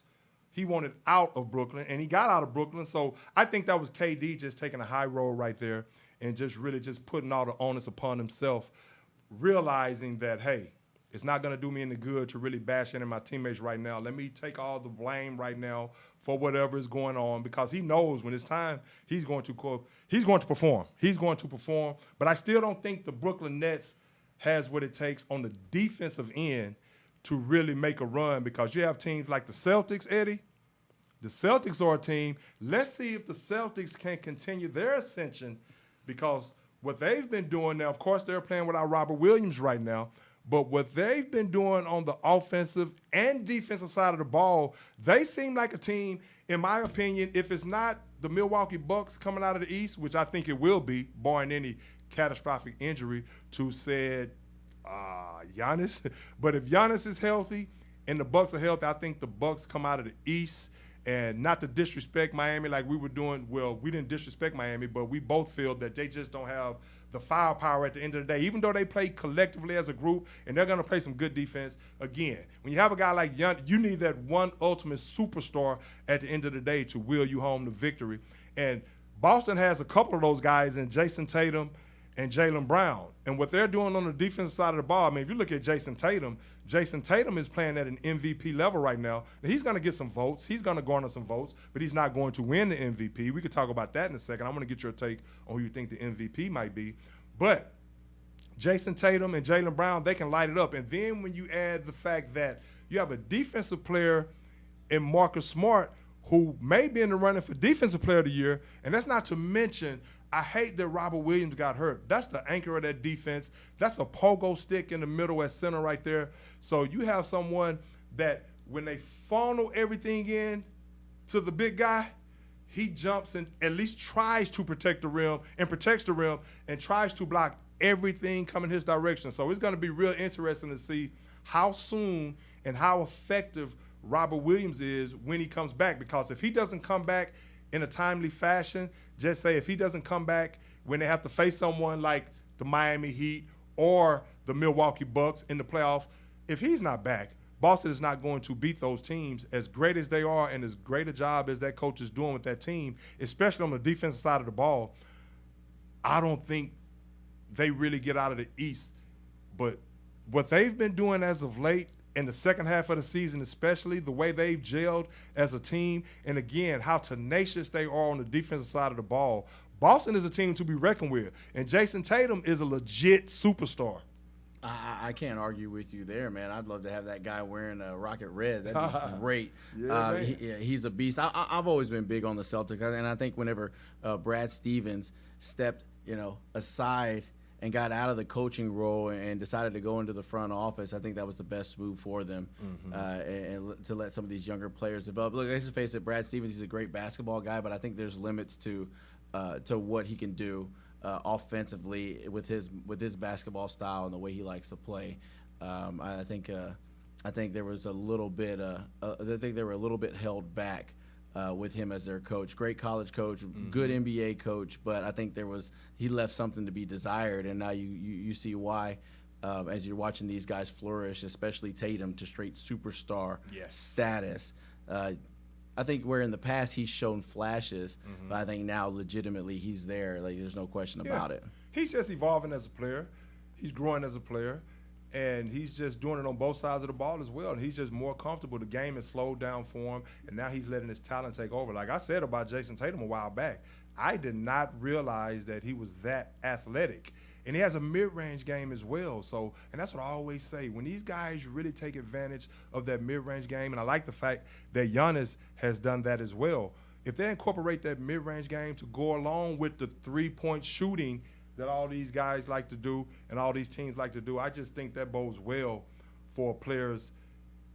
He wanted out of Brooklyn, and he got out of Brooklyn. So I think that was KD just taking a high road right there and just really just putting all the onus upon himself, realizing that, hey, it's not going to do me any good to really bash into my teammates right now. Let me take all the blame right now for whatever is going on, because he knows when it's time, he's going to perform. He's going to perform. But I still don't think the Brooklyn Nets has what it takes on the defensive end to really make a run, because you have teams like the Celtics, Eddie. The Celtics are a team. Let's see if the Celtics can continue their ascension, because what they've been doing now, of course, they're playing without Robert Williams right now, but what they've been doing on the offensive and defensive side of the ball, they seem like a team, in my opinion, if it's not the Milwaukee Bucks coming out of the East, which I think it will be, barring any catastrophic injury to said Giannis. But if Giannis is healthy and the Bucks are healthy, I think the Bucks come out of the East. And not to disrespect Miami like we were doing. Well, we didn't disrespect Miami, but we both feel that they just don't have the firepower at the end of the day, even though they play collectively as a group, and they're going to play some good defense. Again, when you have a guy like Giannis, you need that one ultimate superstar at the end of the day to wheel you home to victory. And Boston has a couple of those guys in Jason Tatum and Jaylen Brown. And what they're doing on the defensive side of the ball, I mean, if you look at Jason Tatum is playing at an MVP level right now. And he's going to get some votes. He's going to garner some votes, but he's not going to win the MVP. We could talk about that in a second. I want to get your take on who you think the MVP might be. But Jason Tatum and Jaylen Brown, they can light it up. And then when you add the fact that you have a defensive player in Marcus Smart who may be in the running for Defensive Player of the Year, and that's not to mention, I hate that Robert Williams got hurt. That's the anchor of that defense. That's a pogo stick in the middle at center right there. So you have someone that when they funnel everything in to the big guy, he jumps and at least tries to protect the rim and protects the rim and tries to block everything coming his direction. So it's going to be real interesting to see how soon and how effective Robert Williams is when he comes back, because if he doesn't come back in a timely fashion, just say if he doesn't come back when they have to face someone like the Miami Heat or the Milwaukee Bucks in the playoffs, if he's not back, Boston is not going to beat those teams, as great as they are and as great a job as that coach is doing with that team, especially on the defensive side of the ball. I don't think they really get out of the East. But what they've been doing as of late, in the second half of the season, especially the way they've gelled as a team, and again, how tenacious they are on the defensive side of the ball, Boston is a team to be reckoned with. And Jason Tatum is a legit superstar. I can't argue with you there, man. I'd love to have that guy wearing a rocket red. That'd be great. He's a beast. I've always been big on the Celtics, and I think whenever Brad Stevens stepped, aside and got out of the coaching role and decided to go into the front office, I think that was the best move for them, and to let some of these younger players develop. Look, let's just face it, Brad Stevens, he's a great basketball guy, but I think there's limits to to what he can do offensively with his basketball style and the way he likes to play. I think there was a little bit. I think they were a little bit held back with him as their coach. Great college coach, good NBA coach, but I think he left something to be desired, and now you see why. As you're watching these guys flourish, especially Tatum, to straight superstar status. I think where in the past he's shown flashes, but I think now legitimately he's there. Like, there's no question about it. He's just evolving as a player. He's growing as a player, and he's just doing it on both sides of the ball as well. And he's just more comfortable. The game has slowed down for him, and now he's letting his talent take over. Like I said about Jason Tatum a while back, I did not realize that he was that athletic. And he has a mid-range game as well. So, and that's what I always say. When these guys really take advantage of that mid-range game, and I like the fact that Giannis has done that as well. If they incorporate that mid-range game to go along with the three-point shooting that all these guys like to do and all these teams like to do, I just think that bodes well for players'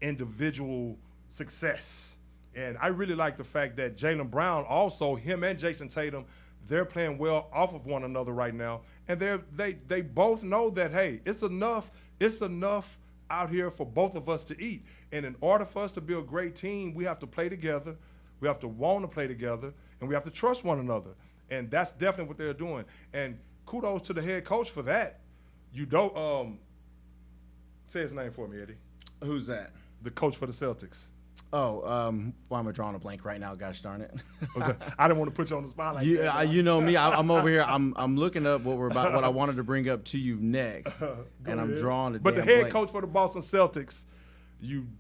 individual success. And I really like the fact that Jaylen Brown also, him and Jason Tatum, they're playing well off of one another right now, and they both know that, hey, it's enough out here for both of us to eat. And in order for us to be a great team, we have to play together, we have to want to play together, and we have to trust one another. And that's definitely what they're doing. And kudos to the head coach for that. You don't say his name for me, Eddie. Who's that? The coach for the Celtics. Why am I drawing a blank right now? Gosh darn it! Okay. I didn't want to put you on the spot like that. You know me. I'm over here. I'm looking up what I wanted to bring up to you next, and I'm drawing. But the head coach for the Boston Celtics, man,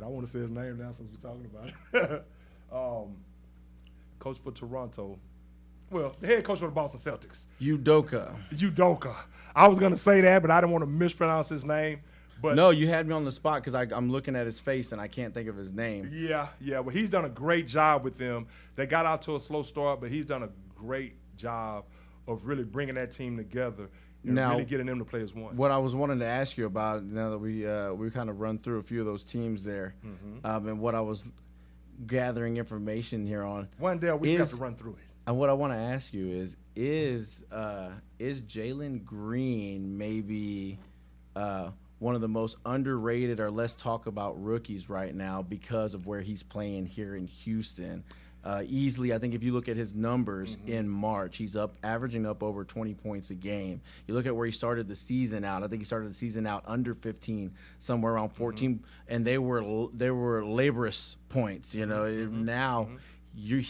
I want to say his name now since we're talking about it. Coach for Toronto. Well, the head coach for the Boston Celtics. Udoka. I was gonna say that, but I didn't want to mispronounce his name. But no, you had me on the spot because I'm looking at his face and I can't think of his name. Yeah. Well, he's done a great job with them. They got out to a slow start, but he's done a great job of really bringing that team together and really getting them to play as one. What I was wanting to ask you about, now that we kind of run through a few of those teams there, and what I was gathering information here on. One day we have to run through it. And what I want to ask you is Jalen Green maybe one of the most underrated or less talk about rookies right now because of where he's playing here in Houston? Easily, I think if you look at his numbers in March, he's averaging up over 20 points a game. You look at where he started the season out. I think he started the season out under 15, somewhere around 14, and they were laborious points. You know, now.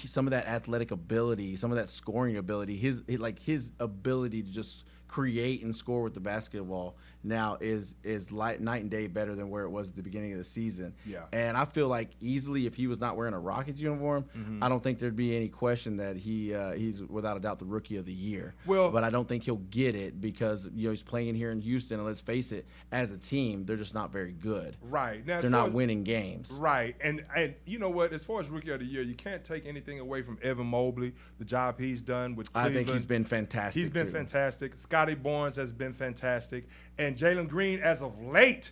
Some of that athletic ability, some of that scoring ability, his ability to just create and score with the basketball now is night and day better than where it was at the beginning of the season. Yeah. And I feel like easily if he was not wearing a Rockets uniform, I don't think there'd be any question that he's without a doubt the rookie of the year. Well, but I don't think he'll get it because he's playing here in Houston, and let's face it, as a team, they're just not very good. Right. Now, they're not winning games. Right. And you know what? As far as rookie of the year, you can't take anything away from Evan Mobley, the job he's done with Cleveland. I think he's been fantastic. He's been fantastic. Scotty Barnes has been fantastic. And Jalen Green, as of late,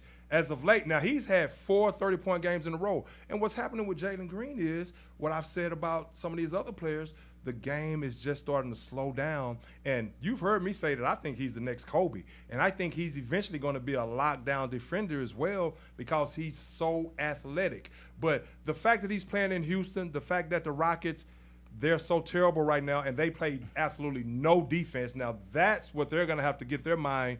now he's had 4 30-point games in a row. And what's happening with Jalen Green is what I've said about some of these other players. The game is just starting to slow down. And you've heard me say that I think he's the next Kobe. And I think he's eventually going to be a lockdown defender as well because he's so athletic. But the fact that he's playing in Houston, the fact that the Rockets, they're so terrible right now and they play absolutely no defense. Now that's what they're going to have to get their mind.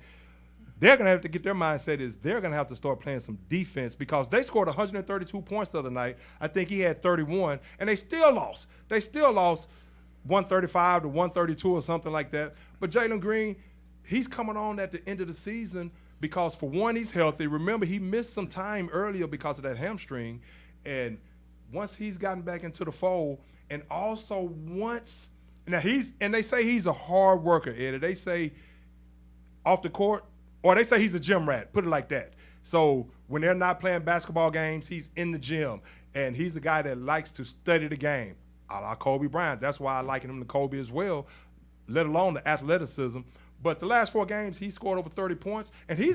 They're going to have to get their mindset is they're going to have to start playing some defense because they scored 132 points the other night. I think he had 31, and they still lost. They still lost 135 to 132 or something like that. But Jalen Green, he's coming on at the end of the season because, for one, he's healthy. Remember, he missed some time earlier because of that hamstring. And once he's gotten back into the fold, and also they say he's a hard worker, Eddie. They say off the court, or they say he's a gym rat, put it like that. So when they're not playing basketball games, he's in the gym. And he's a guy that likes to study the game, a la Kobe Bryant. That's why I liken him to Kobe as well, let alone the athleticism. But the last 4 games, he scored over 30 points. And hey,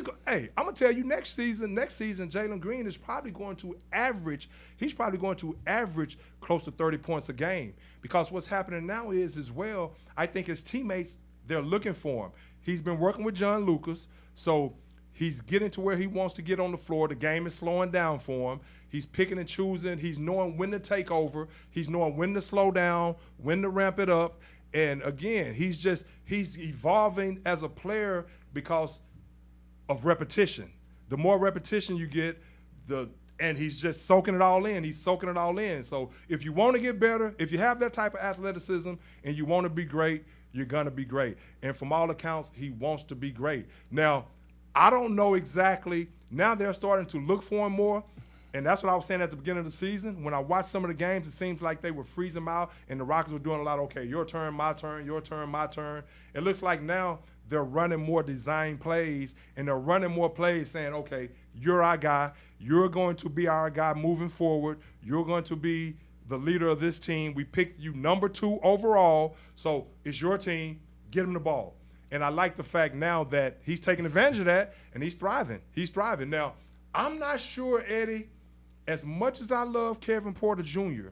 I'm going to tell you, next season, Jalen Green is probably going to average close to 30 points a game. Because what's happening now is, as well, I think his teammates, they're looking for him. He's been working with John Lucas, so he's getting to where he wants to get on the floor. The game is slowing down for him. He's picking and choosing. He's knowing when to take over. He's knowing when to slow down, when to ramp it up. And again, he's evolving as a player because of repetition. The more repetition you get, and he's just soaking it all in. He's soaking it all in. So if you want to get better, if you have that type of athleticism and you want to be great, you're going to be great. And from all accounts, he wants to be great. Now, I don't know exactly. Now they're starting to look for him more. And that's what I was saying at the beginning of the season. When I watched some of the games, it seems like they were freezing him out, and the Rockets were doing a lot of, okay, your turn, my turn, your turn, my turn. It looks like now they're running more design plays, and they're running more plays saying, okay, you're our guy. You're going to be our guy moving forward. You're going to be the leader of this team. We picked you number 2 overall, so it's your team. Get him the ball. And I like the fact now that he's taking advantage of that, and he's thriving. He's thriving. Now, I'm not sure, Eddie, as much as I love Kevin Porter Jr.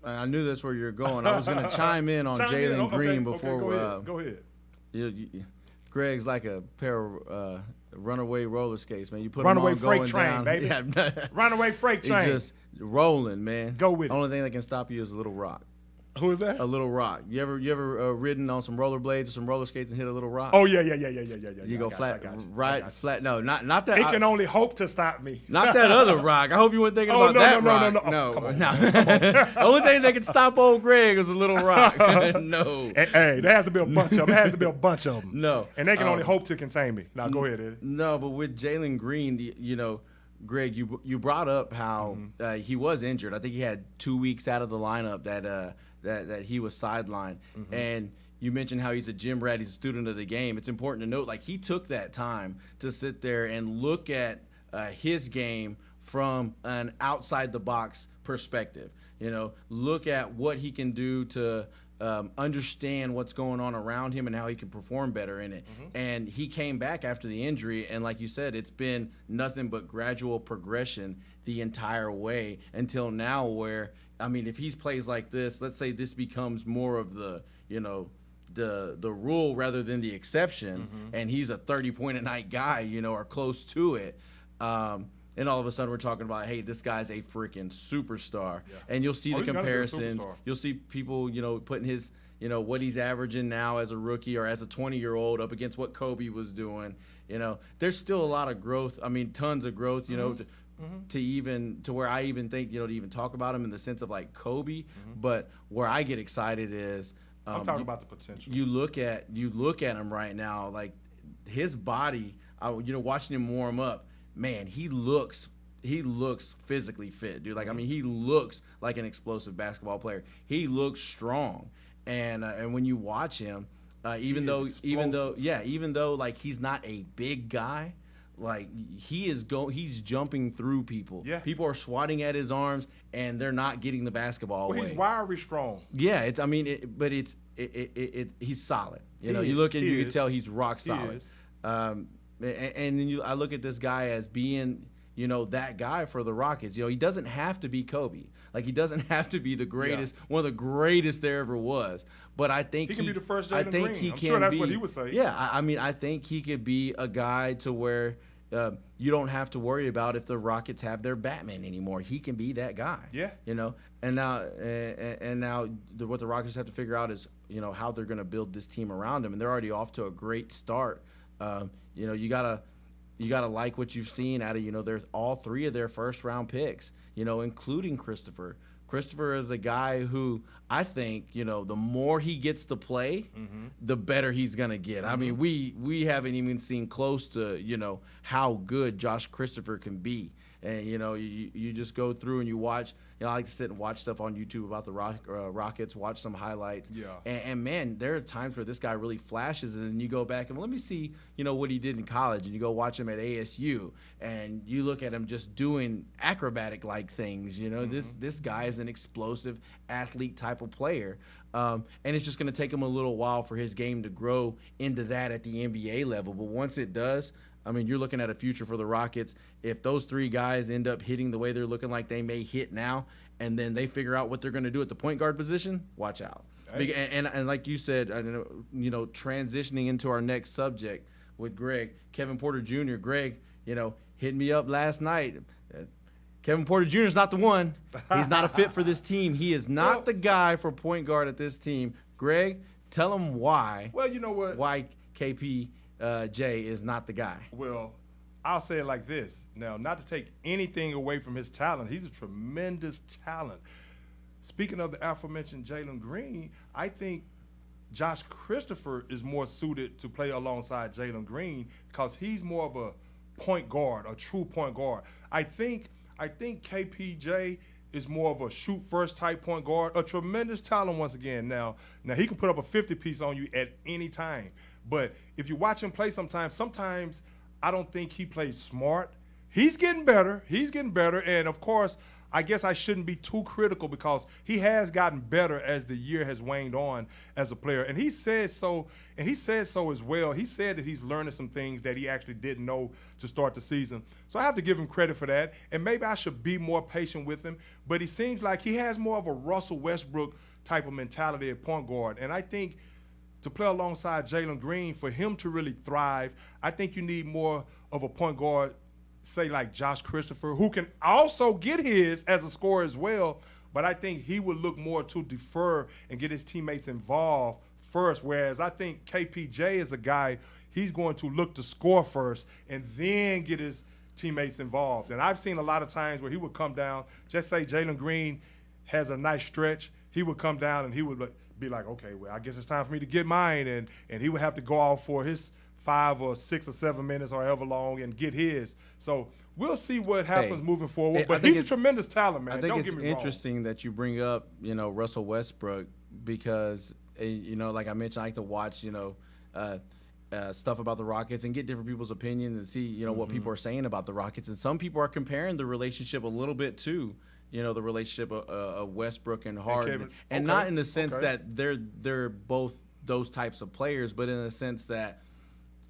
I knew that's where you're going. I was going to chime in on Jalen Green before. Go ahead. Greg's like a pair of runaway roller skates, man. You put runaway them on freight going train, down. baby. Yeah. Runaway freight train. It's just rolling, man. Go with it. Only thing that can stop you is a little rock. Who is that? A little rock. You ever ridden on some rollerblades or some roller skates and hit a little rock? Oh yeah. You go flat, right? Flat. No, not that. It can only hope to stop me. Not that other rock. I hope you weren't thinking about that rock. No. The only thing that can stop old Greg is a little rock. No. Hey, there has to be a bunch of them. There has to be a bunch of them. No. And they can only hope to contain me. Now go ahead, Eddie. No, but with Jalen Green, Greg, you brought up how he was injured. I think he had 2 weeks out of the lineup that he was sidelined. And you mentioned how he's a gym rat, he's a student of the game. It's important to note, like, he took that time to sit there and look at his game from an outside the box perspective. Look at what he can do to understand what's going on around him and how he can perform better in it. And he came back after the injury, and like you said, it's been nothing but gradual progression the entire way until now, where, I mean, if he plays like this, let's say this becomes more of the rule rather than the exception, and he's a 30-point-a-night guy, or close to it. And all of a sudden we're talking about, hey, this guy's a freaking superstar. Yeah. And you'll see the comparisons. You'll see people, putting his, what he's averaging now as a rookie or as a 20-year-old up against what Kobe was doing. There's still a lot of growth. I mean, tons of growth, to where I even think, to even talk about him in the sense of like Kobe. But where I get excited is I'm talking about the potential. You look at him right now, like his body, watching him warm up, man, he looks physically fit, dude. Like, I mean, he looks like an explosive basketball player. He looks strong, and when you watch him, even though like he's not a big guy, like he's jumping through people. Yeah. People are swatting at his arms, and they're not getting the basketball away. He's wiry strong. Yeah, he's solid. You can tell he's rock solid. And then I look at this guy as being, that guy for the Rockets. He doesn't have to be Kobe. Like, he doesn't have to be the greatest, one of the greatest there ever was. But I think he can be the first Jalen Green. I'm sure that's what he would say. Yeah, I think he could be a guy to where you don't have to worry about if the Rockets have their Batman anymore. He can be that guy. Yeah. And now what the Rockets have to figure out is, how they're going to build this team around him. And they're already off to a great start. You gotta like what you've seen out of there's all 3 of their first round picks, including Christopher. Christopher is a guy who I think the more he gets to play, the better he's gonna get. I mean, we haven't even seen close to how good Josh Christopher can be. And, you just go through and you watch. I like to sit and watch stuff on YouTube about the Rockets, watch some highlights. Yeah. And man, there are times where this guy really flashes, and then you go back and let me see, what he did in college, and you go watch him at ASU, and you look at him just doing acrobatic-like things. This guy is an explosive athlete type of player, and it's just going to take him a little while for his game to grow into that at the NBA level. But once it does, you're looking at a future for the Rockets. If those three guys end up hitting the way they're looking like they may hit now, and then they figure out what they're going to do at the point guard position, watch out. Hey. And like you said, transitioning into our next subject with Greg, Kevin Porter Jr. Greg, hit me up last night. Kevin Porter Jr. is not the one. He's not a fit for this team. He is not the guy for point guard at this team. Greg, tell him why. Well, you know what? Why KP Jay is not the guy. Well, I'll say it like this. Now, not to take anything away from his talent, he's a tremendous talent. Speaking of the aforementioned Jalen Green, I think Josh Christopher is more suited to play alongside Jalen Green because he's more of a point guard, a true point guard. I think KPJ is more of a shoot first type point guard, a tremendous talent once again. Now he can put up a 50-piece on you at any time. But if you watch him play sometimes I don't think he plays smart. He's getting better. And, of course, I guess I shouldn't be too critical because he has gotten better as the year has waned on as a player. And he said so as well. He said that he's learning some things that he actually didn't know to start the season. So I have to give him credit for that. And maybe I should be more patient with him. But he seems like he has more of a Russell Westbrook type of mentality at point guard. And I think to play alongside Jalen Green, for him to really thrive, I think you need more of a point guard, say like Josh Christopher, who can also get his as a scorer as well, but I think he would look more to defer and get his teammates involved first, whereas I think KPJ is a guy, he's going to look to score first and then get his teammates involved. And I've seen a lot of times where he would come down, just say Jalen Green has a nice stretch, he would come down and he would be like, okay, well, I guess it's time for me to get mine, and he would have to go off for his 5 or 6 or 7 minutes or however long and get his. So we'll see what happens moving forward. But he's a tremendous talent, man. Don't get me wrong. It's interesting that you bring up, Russell Westbrook because, like I mentioned, I like to watch, stuff about the Rockets and get different people's opinions and see, what people are saying about the Rockets. And some people are comparing the relationship a little bit to, the relationship of Westbrook and Harden. And not in the sense that they're both those types of players, but in the sense that,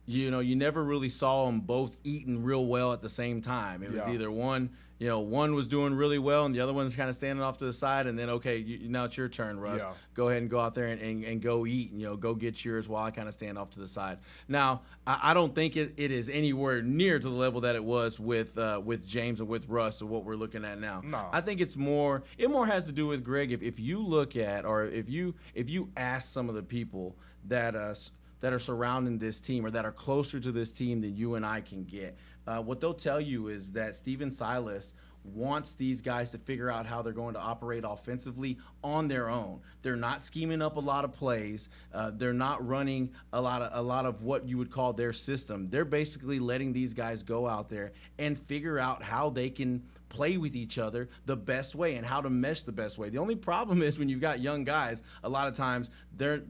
you never really saw them both eating real well at the same time. It was either one was doing really well and the other one's kind of standing off to the side, and then, okay, now it's your turn, Russ. Yeah. Go ahead and go out there and go eat and, go get yours while I kind of stand off to the side. Now, I don't think it is anywhere near to the level that it was with James and with Russ or what we're looking at now. No. I think it more has to do with, Greg, if you look at or if you ask some of the people that are surrounding this team or that are closer to this team than you and I can get, what they'll tell you is that Stephen Silas wants these guys to figure out how they're going to operate offensively on their own. They're not scheming up a lot of plays. They're not running a lot of what you would call their system. They're basically letting these guys go out there and figure out how they can play with each other the best way and how to mesh the best way. The only problem is when you've got young guys, a lot of times they're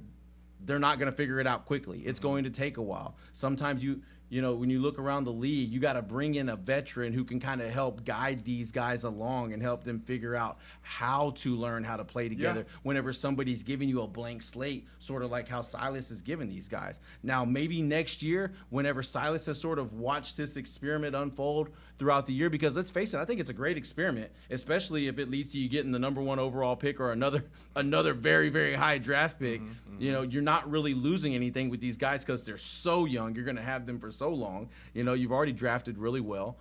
not going to figure it out quickly. It's going to take a while. Sometimes when you look around the league, you got to bring in a veteran who can kind of help guide these guys along and help them figure out how to learn how to play together whenever somebody's giving you a blank slate, sort of like how Silas is giving these guys. Now, maybe next year, whenever Silas has sort of watched this experiment unfold throughout the year, because let's face it, I think it's a great experiment, especially if it leads to you getting the number 1 overall pick or another very, very high draft pick. You're not really losing anything with these guys because they're so young. You're going to have them for so long. You've already drafted really well.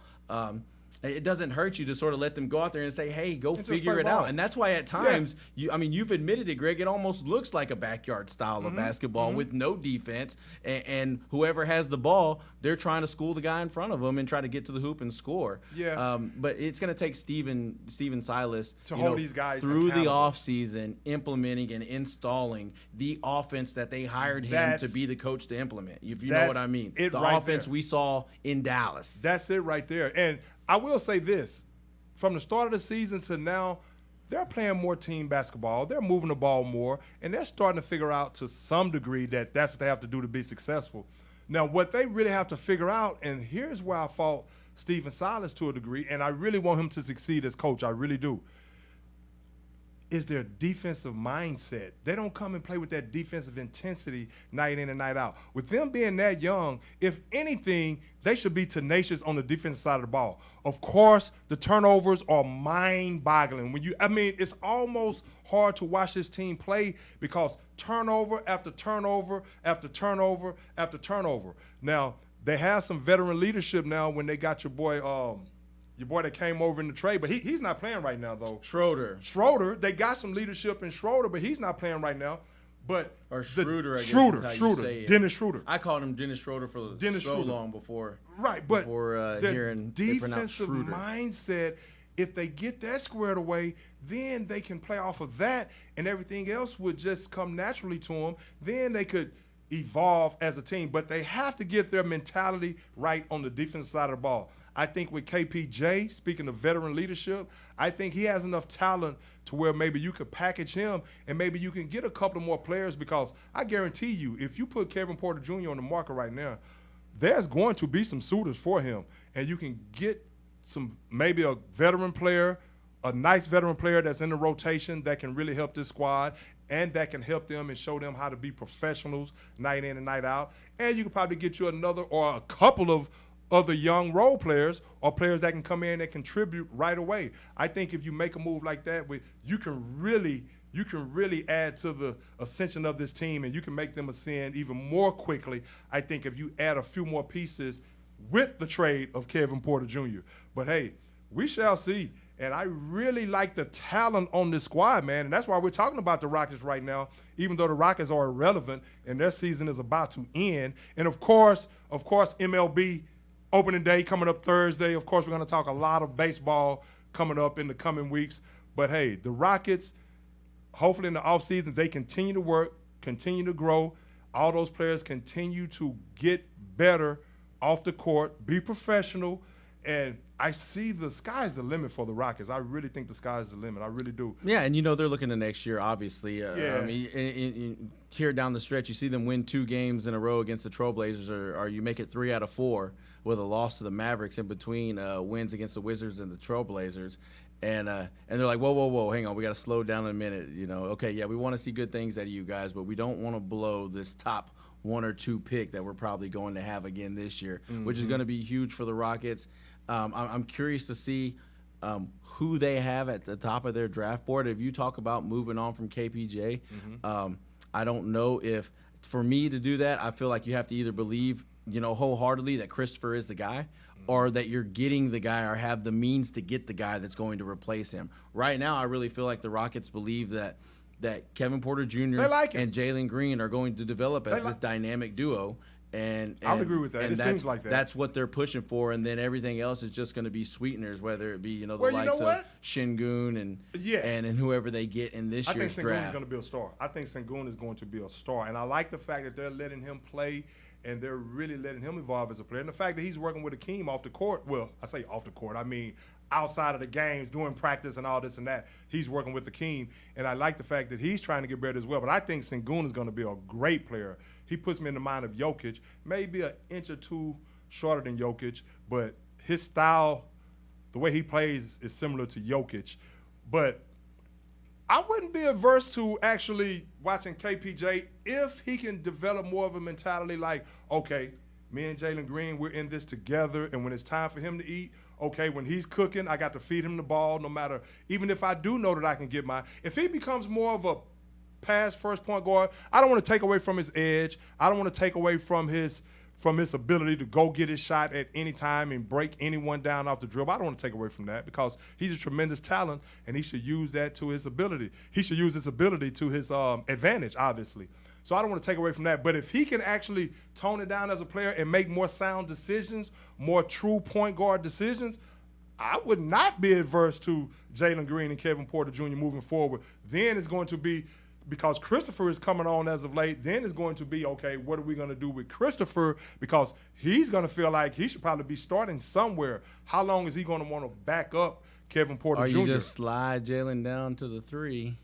It doesn't hurt you to sort of let them go out there and say, hey, go figure it out. And that's why at times, you've admitted it, Greg, it almost looks like a backyard style of basketball with no defense. And whoever has the ball, they're trying to school the guy in front of them and try to get to the hoop and score. Yeah. But it's going to take Stephen Silas to hold these guys through accountable. The offseason, implementing and installing the offense that they hired him to be the coach to implement, if you know what I mean. The offense we saw in Dallas. That's it right there. And I will say this. From the start of the season to now, they're playing more team basketball. They're moving the ball more, and they're starting to figure out to some degree that that's what they have to do to be successful. Now, what they really have to figure out, and here's where I fault Stephen Silas to a degree, and I really want him to succeed as coach, I really do, is their defensive mindset. They don't come and play with that defensive intensity night in and night out. With them being that young, if anything, they should be tenacious on the defensive side of the ball. Of course, the turnovers are mind-boggling. It's almost hard to watch this team play because turnover after turnover after turnover after turnover. Now, they have some veteran leadership now when they got your boy that came over in the trade, but he's not playing right now, though. Schroeder, they got some leadership in Schroeder, but he's not playing right now. But Schroeder, Dennis Schroeder. I called him Dennis Schroeder for long before. Right, but hearing defensive mindset, if they get that squared away, then they can play off of that, and everything else would just come naturally to them. Then they could evolve as a team, but they have to get their mentality right on the defensive side of the ball. I think with KPJ, speaking of veteran leadership, I think he has enough talent to where maybe you could package him and maybe you can get a couple more players, because I guarantee you, if you put Kevin Porter Jr. on the market right now, there's going to be some suitors for him, and you can get maybe a veteran player, a nice veteran player that's in the rotation that can really help this squad and that can help them and show them how to be professionals night in and night out. And you could probably get you another or a couple of other young role players or players that can come in and contribute right away. I think if you make a move like that, you can really add to the ascension of this team, and you can make them ascend even more quickly, I think, if you add a few more pieces with the trade of Kevin Porter Jr. But, hey, we shall see. And I really like the talent on this squad, man. And that's why we're talking about the Rockets right now, even though the Rockets are irrelevant and their season is about to end. And, of course, MLB opening day coming up Thursday. Of course, we're going to talk a lot of baseball coming up in the coming weeks. But, hey, the Rockets, hopefully in the offseason, they continue to work, continue to grow. All those players continue to get better off the court, be professional, and I see the sky's the limit for the Rockets. I really think the sky's the limit. I really do. Yeah, and they're looking to next year, obviously. I mean, here down the stretch, you see them win 2 games in a row against the Trailblazers, or you make it 3 out of 4 with a loss to the Mavericks in between wins against the Wizards and the Trailblazers. And they're like, whoa, hang on, we got to slow down a minute. Okay, yeah, we want to see good things out of you guys, but we don't want to blow this top 1 or 2 pick that we're probably going to have again this year, which is going to be huge for the Rockets. I'm curious to see who they have at the top of their draft board. If you talk about moving on from KPJ, I don't know if, for me to do that, I feel like you have to either believe, wholeheartedly that Christopher is the guy, or that you're getting the guy or have the means to get the guy that's going to replace him. Right now, I really feel like the Rockets believe that Kevin Porter Jr. and Jalen Green are going to develop as this dynamic duo. And I'll agree with that. It seems like that. That's what they're pushing for, and then everything else is just going to be sweeteners, whether it be the likes of Şengün and whoever they get in this year's draft. I think Şengün is going to be a star. I think Şengün is going to be a star, and I like the fact that they're letting him play, and they're really letting him evolve as a player. And the fact that he's working with Akeem off the court. Well, I say off the court. I mean outside of the games, doing practice and all this and that. He's working with Akeem, and I like the fact that he's trying to get better as well. But I think Şengün is going to be a great player. He puts me in the mind of Jokic, maybe an inch or 2 shorter than Jokic, but his style, the way he plays, is similar to Jokic. But I wouldn't be averse to actually watching KPJ if he can develop more of a mentality like, okay, me and Jalen Green, we're in this together, and when it's time for him to eat, okay, when he's cooking, I got to feed him the ball no matter, even if I do know that I can get mine. If he becomes more of a pass first point guard, I don't want to take away from his edge. I don't want to take away from his ability to go get his shot at any time and break anyone down off the dribble. I don't want to take away from that, because he's a tremendous talent, and he should use that to his ability. He should use his ability to his advantage, obviously. So I don't want to take away from that. But if he can actually tone it down as a player and make more sound decisions, more true point guard decisions, I would not be adverse to Jalen Green and Kevin Porter Jr. moving forward. Then it's going to be because Christopher is coming on as of late, then it's going to be, okay, what are we going to do with Christopher? Because he's going to feel like he should probably be starting somewhere. How long is he going to want to back up Kevin Porter Jr.? Or you just slide Jalen down to the 3.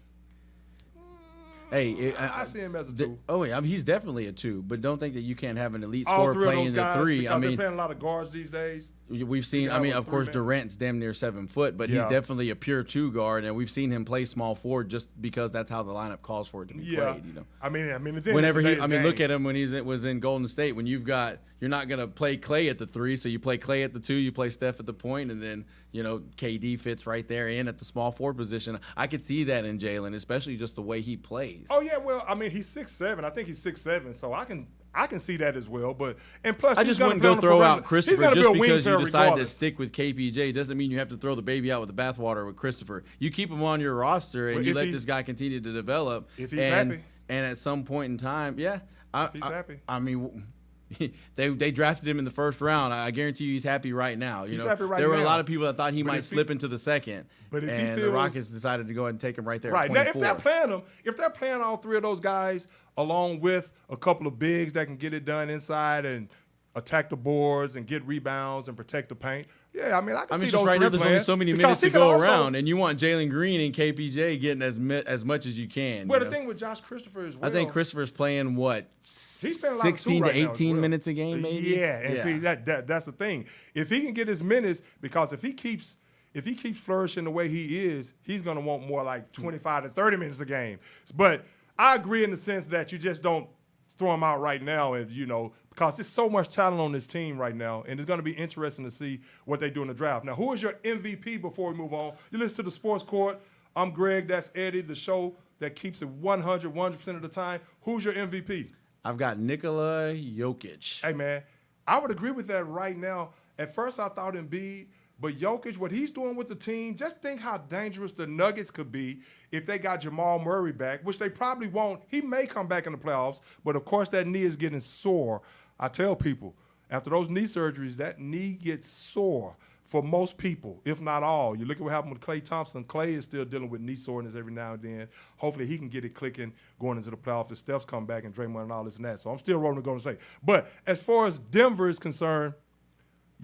Hey, I see him as a 2. Oh, yeah, I mean, he's definitely a 2, but don't think that you can't have an elite scorer playing the 3. I mean, they're playing a lot of guards these days. We've seen, I mean, of course, Durant's damn near 7 foot, but he's definitely a pure 2 guard, and we've seen him play small forward just because that's how the lineup calls for it to be played. You know, I mean, whenever look at him when was in Golden State. When you're not gonna play Klay at the 3, so you play Klay at the 2, you play Steph at the point, and then KD fits right there in at the small forward position. I could see that in Jalen, especially just the way he plays. Oh yeah, well, I mean, he's 6'7". I think he's 6'7", so I can see that as well. But and plus, I just wouldn't go throw out Christopher just because you decide to stick stick with KPJ. Doesn't mean you have to throw the baby out with the bathwater with Christopher. You keep him on your roster and you let this guy continue to develop. If he's happy, and at some point in time, if he's happy. I mean, they drafted him in the first round. I guarantee you he's happy right now. He's happy right there were now. a lot of people that thought he might slip into the second, but and the Rockets decided to go ahead and take him right there. Right at now, 24. if they're playing all 3 of those guys along with a couple of bigs that can get it done inside and attack the boards and get rebounds and protect the paint. Yeah, I mean, I can see those right now, playing. there's only so many minutes to go around, and you want Jalen Green and KPJ getting as much as you can. Well, the thing with Josh Christopher is, I think Christopher's playing he's playing 16 to 18 minutes a game, maybe. Yeah, and see that's the thing. If he can get his minutes, because if he keeps flourishing the way he is, he's going to want more like 25 to 30 minutes a game. But I agree in the sense that you just don't throw him out right now, and because there's so much talent on this team right now, and it's going to be interesting to see what they do in the draft. Now, who is your MVP before we move on? You listen to the Sports Court. I'm Greg. That's Eddie, the show that keeps it 100% of the time. Who's your MVP? I've got Nikola Jokic. Hey, man, I would agree with that right now. At first, I thought Embiid, but Jokic, what he's doing with the team, just think how dangerous the Nuggets could be if they got Jamal Murray back, which they probably won't. He may come back in the playoffs, but of course that knee is getting sore. I tell people, after those knee surgeries, that knee gets sore for most people, if not all. You look at what happened with Klay Thompson. Klay is still dealing with knee soreness every now and then. Hopefully he can get it clicking going into the playoffs if Steph's come back and Draymond and all this and that. So I'm still rolling to Golden State. But as far as Denver is concerned,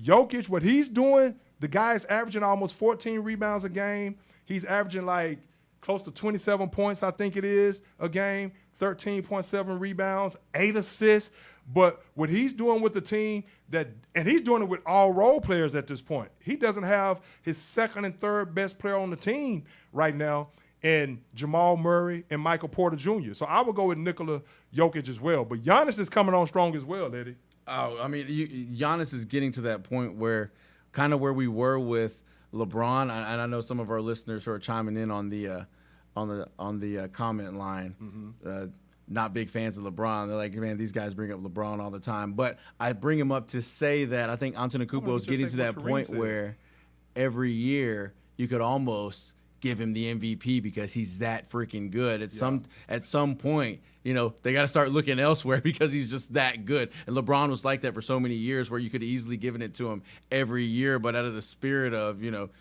Jokic, what he's doing, the guy's averaging almost 14 rebounds a game. He's averaging like close to 27 points, I think it is, a game, 13.7 rebounds, 8 assists. But what he's doing with the team, and he's doing it with all role players at this point. He doesn't have his second and third best player on the team right now, and Jamal Murray and Michael Porter Jr. So I would go with Nikola Jokic as well. But Giannis is coming on strong as well, Eddie. Oh, I mean, Giannis is getting to that point where kind of where we were with LeBron, and I know some of our listeners who are chiming in on the comment line. Not big fans of LeBron. They're like, man, these guys bring up LeBron all the time. But I bring him up to say that I think Antetokounmpo is getting to that point where every year you could almost give him the MVP because he's that freaking good. At some point, they got to start looking elsewhere because he's just that good. And LeBron was like that for so many years where you could have easily given it to him every year, but out of the spirit of,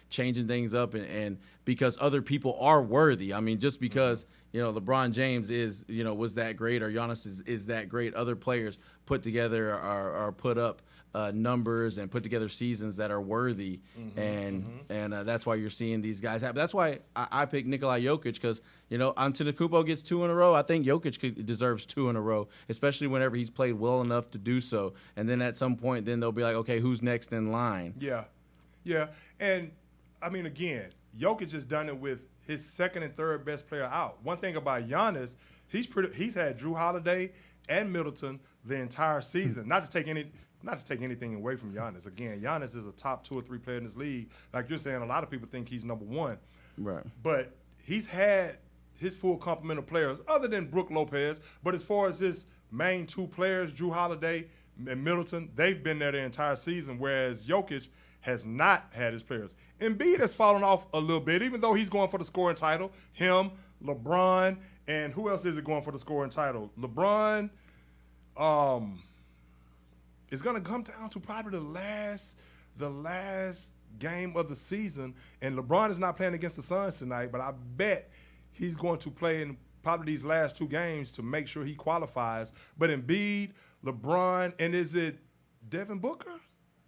changing things up and because other people are worthy. I mean, just because LeBron James was that great or Giannis is that great, other players put together or put up numbers and put together seasons that are worthy, and that's why you're seeing these guys happen. That's why I picked Nikola Jokic because Antetokounmpo gets 2 in a row. I think Jokic deserves 2 in a row, especially whenever he's played well enough to do so. And then at some point, then they'll be like, okay, who's next in line? Yeah, and I mean again, Jokic has done it with his second and third best player out. One thing about Giannis, he's had Drew Holiday and Middleton the entire season. Not to take anything away from Giannis. Again, Giannis is a top 2 or 3 player in this league. Like you're saying, a lot of people think he's number 1. Right. But he's had his full complement of players other than Brook Lopez. But as far as his main 2 players, Drew Holiday and Middleton, they've been there the entire season, whereas Jokic has not had his players. Embiid has fallen off a little bit, even though he's going for the scoring title. Him, LeBron, and who else is it going for the scoring title? LeBron, it's going to come down to probably the last game of the season, and LeBron is not playing against the Suns tonight, but I bet he's going to play in probably these last 2 games to make sure he qualifies. But Embiid, LeBron, and is it Devin Booker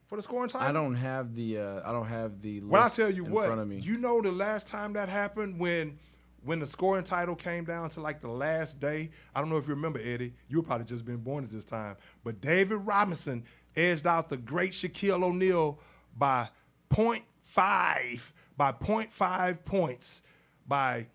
for the scoring title? I don't have the list Well, I tell you in what, front of me. you know the last time that happened when the scoring title came down to like the last day. I don't know if you remember, Eddie. You were probably just been born at this time. But David Robinson edged out the great Shaquille O'Neal by 0.5 points by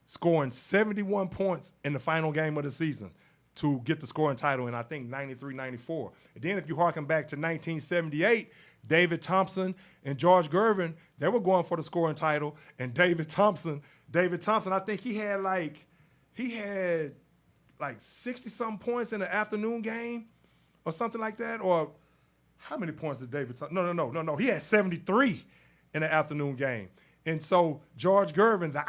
scoring 71 points in the final game of the season to get the scoring title in, I think, 93-94. And then if you harken back to 1978, David Thompson and George Gervin, they were going for the scoring title. And David Thompson, I think he had like 60-something points in the afternoon game or something like that. Or how many points did David Thompson? No. He had 73 in the afternoon game. And so George Gervin, the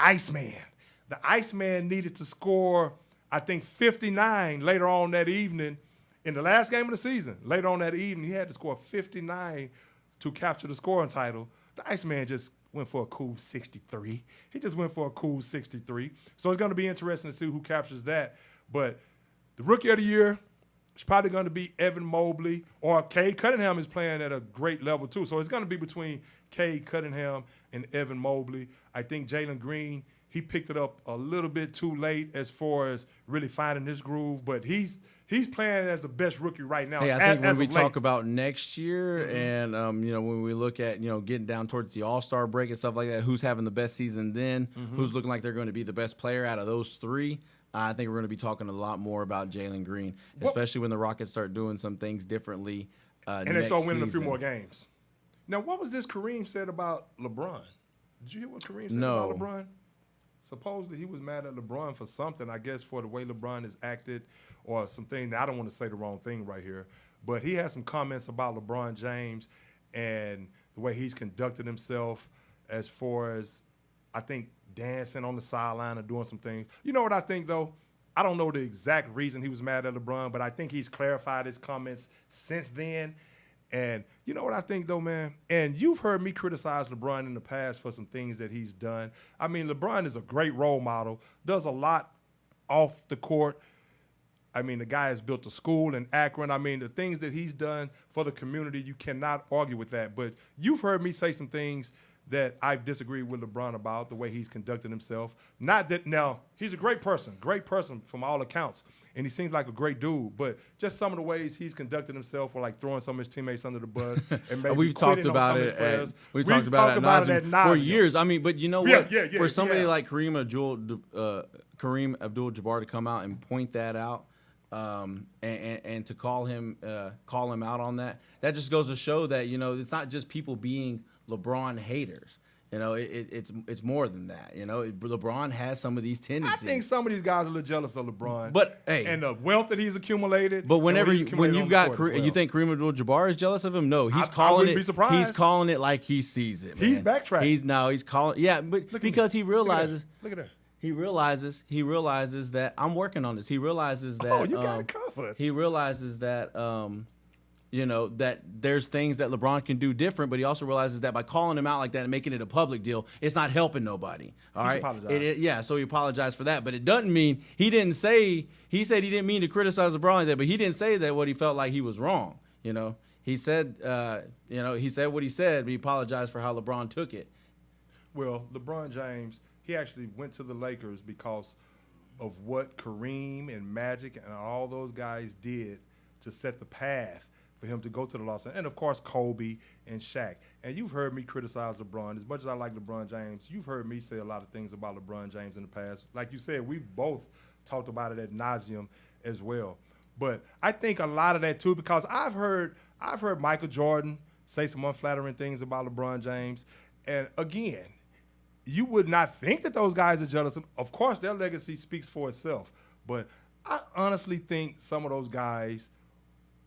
Iceman needed to score, I think, 59 later on that evening in the last game of the season. Later on that evening, he had to score 59 to capture the scoring title. The Iceman just went for a cool 63. He just went for a cool 63. So it's going to be interesting to see who captures that. But the Rookie of the Year is probably going to be Evan Mobley, or Cade Cunningham is playing at a great level too. So it's going to be between Cade Cunningham and Evan Mobley. I think Jalen Green, he picked it up a little bit too late as far as really finding his groove, but he's playing as the best rookie right now. Hey, I think when we talk about next year and, when we look at, getting down towards the All-Star break and stuff like that, who's having the best season then, who's looking like they're going to be the best player out of those 3, I think we're going to be talking a lot more about Jalen Green, especially when the Rockets start doing some things differently and they start winning a few more games. Now, what was this Kareem said about LeBron? Did you hear what Kareem said about LeBron? Supposedly he was mad at LeBron for something, I guess for the way LeBron has acted or something. Now, I don't want to say the wrong thing right here, but he had some comments about LeBron James and the way he's conducted himself as far as, I think, dancing on the sideline and doing some things. You know what I think, though? I don't know the exact reason he was mad at LeBron, but I think he's clarified his comments since then. And you know what I think, though, man? And you've heard me criticize LeBron in the past for some things that he's done. I mean, LeBron is a great role model, does a lot off the court. I mean, the guy has built a school in Akron. I mean, the things that he's done for the community, you cannot argue with that. But you've heard me say some things that I've disagreed with LeBron about, the way he's conducted himself. Not that, now, he's a great person from all accounts. And he seems like a great dude, but just some of the ways he's conducted himself, or like throwing some of his teamemates under the bus, and maybe we've talked about it. We've talked about it ad nauseum for years. I mean, but you know what? For somebody like Kareem Abdul-Jabbar to come out and point that out, and to call him out on that just goes to show that it's not just people being LeBron haters. It's more than that. LeBron has some of these tendencies. I think some of these guys are a little jealous of LeBron. But hey, and the wealth that he's accumulated. But when you've got you think Kareem Abdul-Jabbar is jealous of him? No, he's calling it. Be surprised. He's calling it like he sees it. Man. He's backtracking. He's calling. Yeah, but because he realizes. Look at that. He realizes that I'm working on this. He realizes that. You got it covered. He realizes that. That there's things that LeBron can do different, but he also realizes that by calling him out like that and making it a public deal, it's not helping nobody. All right. So he apologized for that, but it doesn't mean he said he didn't mean to criticize LeBron like that, but he didn't say that what he felt like he was wrong. He said, he said what he said, but he apologized for how LeBron took it. Well, LeBron James, he actually went to the Lakers because of what Kareem and Magic and all those guys did to set the path for him to go to the Los Angeles, and of course Kobe and Shaq. And you've heard me criticize LeBron as much as I like LeBron James. You've heard me say a lot of things about LeBron James in the past. Like you said, we've both talked about it ad nauseum as well. But I think a lot of that too, because I've heard Michael Jordan say some unflattering things about LeBron James, and again, you would not think that those guys are jealous. Of course, their legacy speaks for itself, but I honestly think some of those guys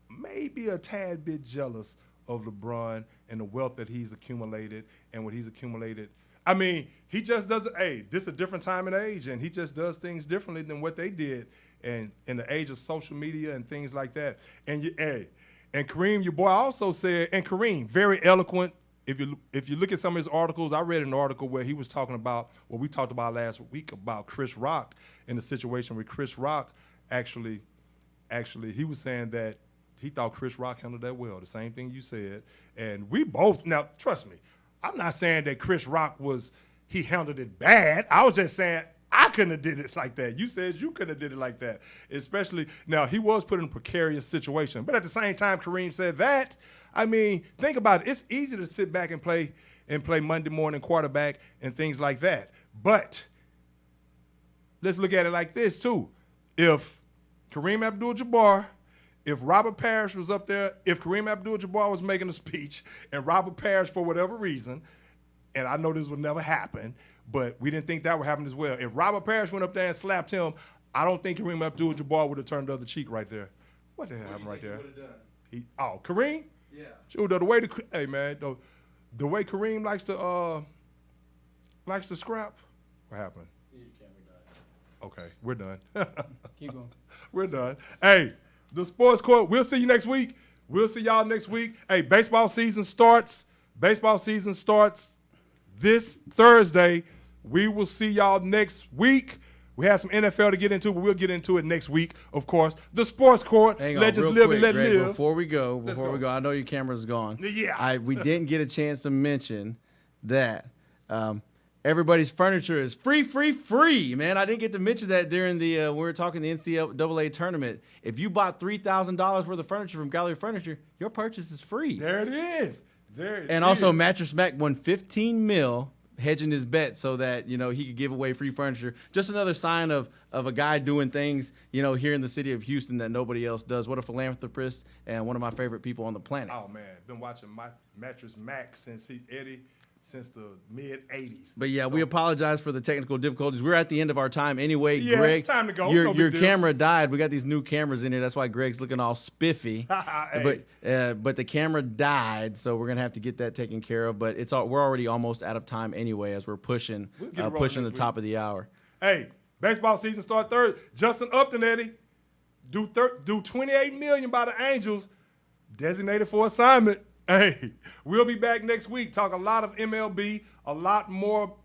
may be a tad bit jealous of LeBron and the wealth that he's accumulated and what he's accumulated. I mean, he just doesn't, this is a different time and age, and he just does things differently than what they did and in the age of social media and things like that. And and Kareem, your boy, also said, and Kareem, very eloquent if you look at some of his articles, I read an article where he was talking about what we talked about last week about Chris Rock in the situation where Chris Rock actually he was saying that he thought Chris Rock handled that well. The same thing you said, and we both now trust me. I'm not saying that Chris Rock he handled it bad. I was just saying I couldn't have did it like that. You said you couldn't have did it like that. Especially now he was put in a precarious situation, but at the same time, Kareem said that. I mean, think about it. It's easy to sit back and play Monday morning quarterback and things like that. But let's look at it like this too. If Kareem Abdul-Jabbar, if Robert Parrish was up there, if Kareem Abdul-Jabbar was making a speech and Robert Parrish, for whatever reason, and I know this would never happen, but we didn't think that would happen as well. If Robert Parrish went up there and slapped him, I don't think Kareem Abdul-Jabbar would have turned the other cheek right there. What the hell happened right there? Kareem? Yeah. Shoot, hey man, the way Kareem likes to scrap. What happened? Okay, we're done. Keep going. We're done. Hey, the Sports Court, we'll see you next week. We'll see y'all next week. Hey, baseball season starts. This Thursday. We will see y'all next week. We have some NFL to get into, but we'll get into it next week, of course. The Sports Court, Legends Live and Let Live. Before we go, I know your camera's gone. Yeah. We didn't get a chance to mention that everybody's furniture is free, man. I didn't get to mention that during we were talking the NCAA tournament. If you bought $3,000 worth of furniture from Gallery Furniture, your purchase is free. There it is. And also, Mattress Mac won $15 million hedging his bet so that, he could give away free furniture. Just another sign of a guy doing things, here in the city of Houston that nobody else does. What a philanthropist and one of my favorite people on the planet. Oh, man. Been watching my Mattress Mac since since the mid-'80s. But yeah, we apologize for the technical difficulties. We're at the end of our time anyway. Yeah, Greg, it's time to go. Your camera died. We got these new cameras in here. That's why Greg's looking all spiffy. Hey. But the camera died, so we're gonna have to get that taken care of. But we're already almost out of time anyway, as we're pushing the top of the hour. Hey, baseball season start Thursday. Justin Upton, Eddie, do $28 million by the Angels, designated for assignment. Hey, we'll be back next week. Talk a lot of MLB, a lot more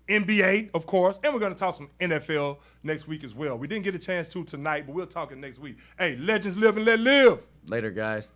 NBA, of course, and we're going to talk some NFL next week as well. We didn't get a chance to tonight, but we'll talk it next week. Hey, Legends Live and Let Live. Later, guys.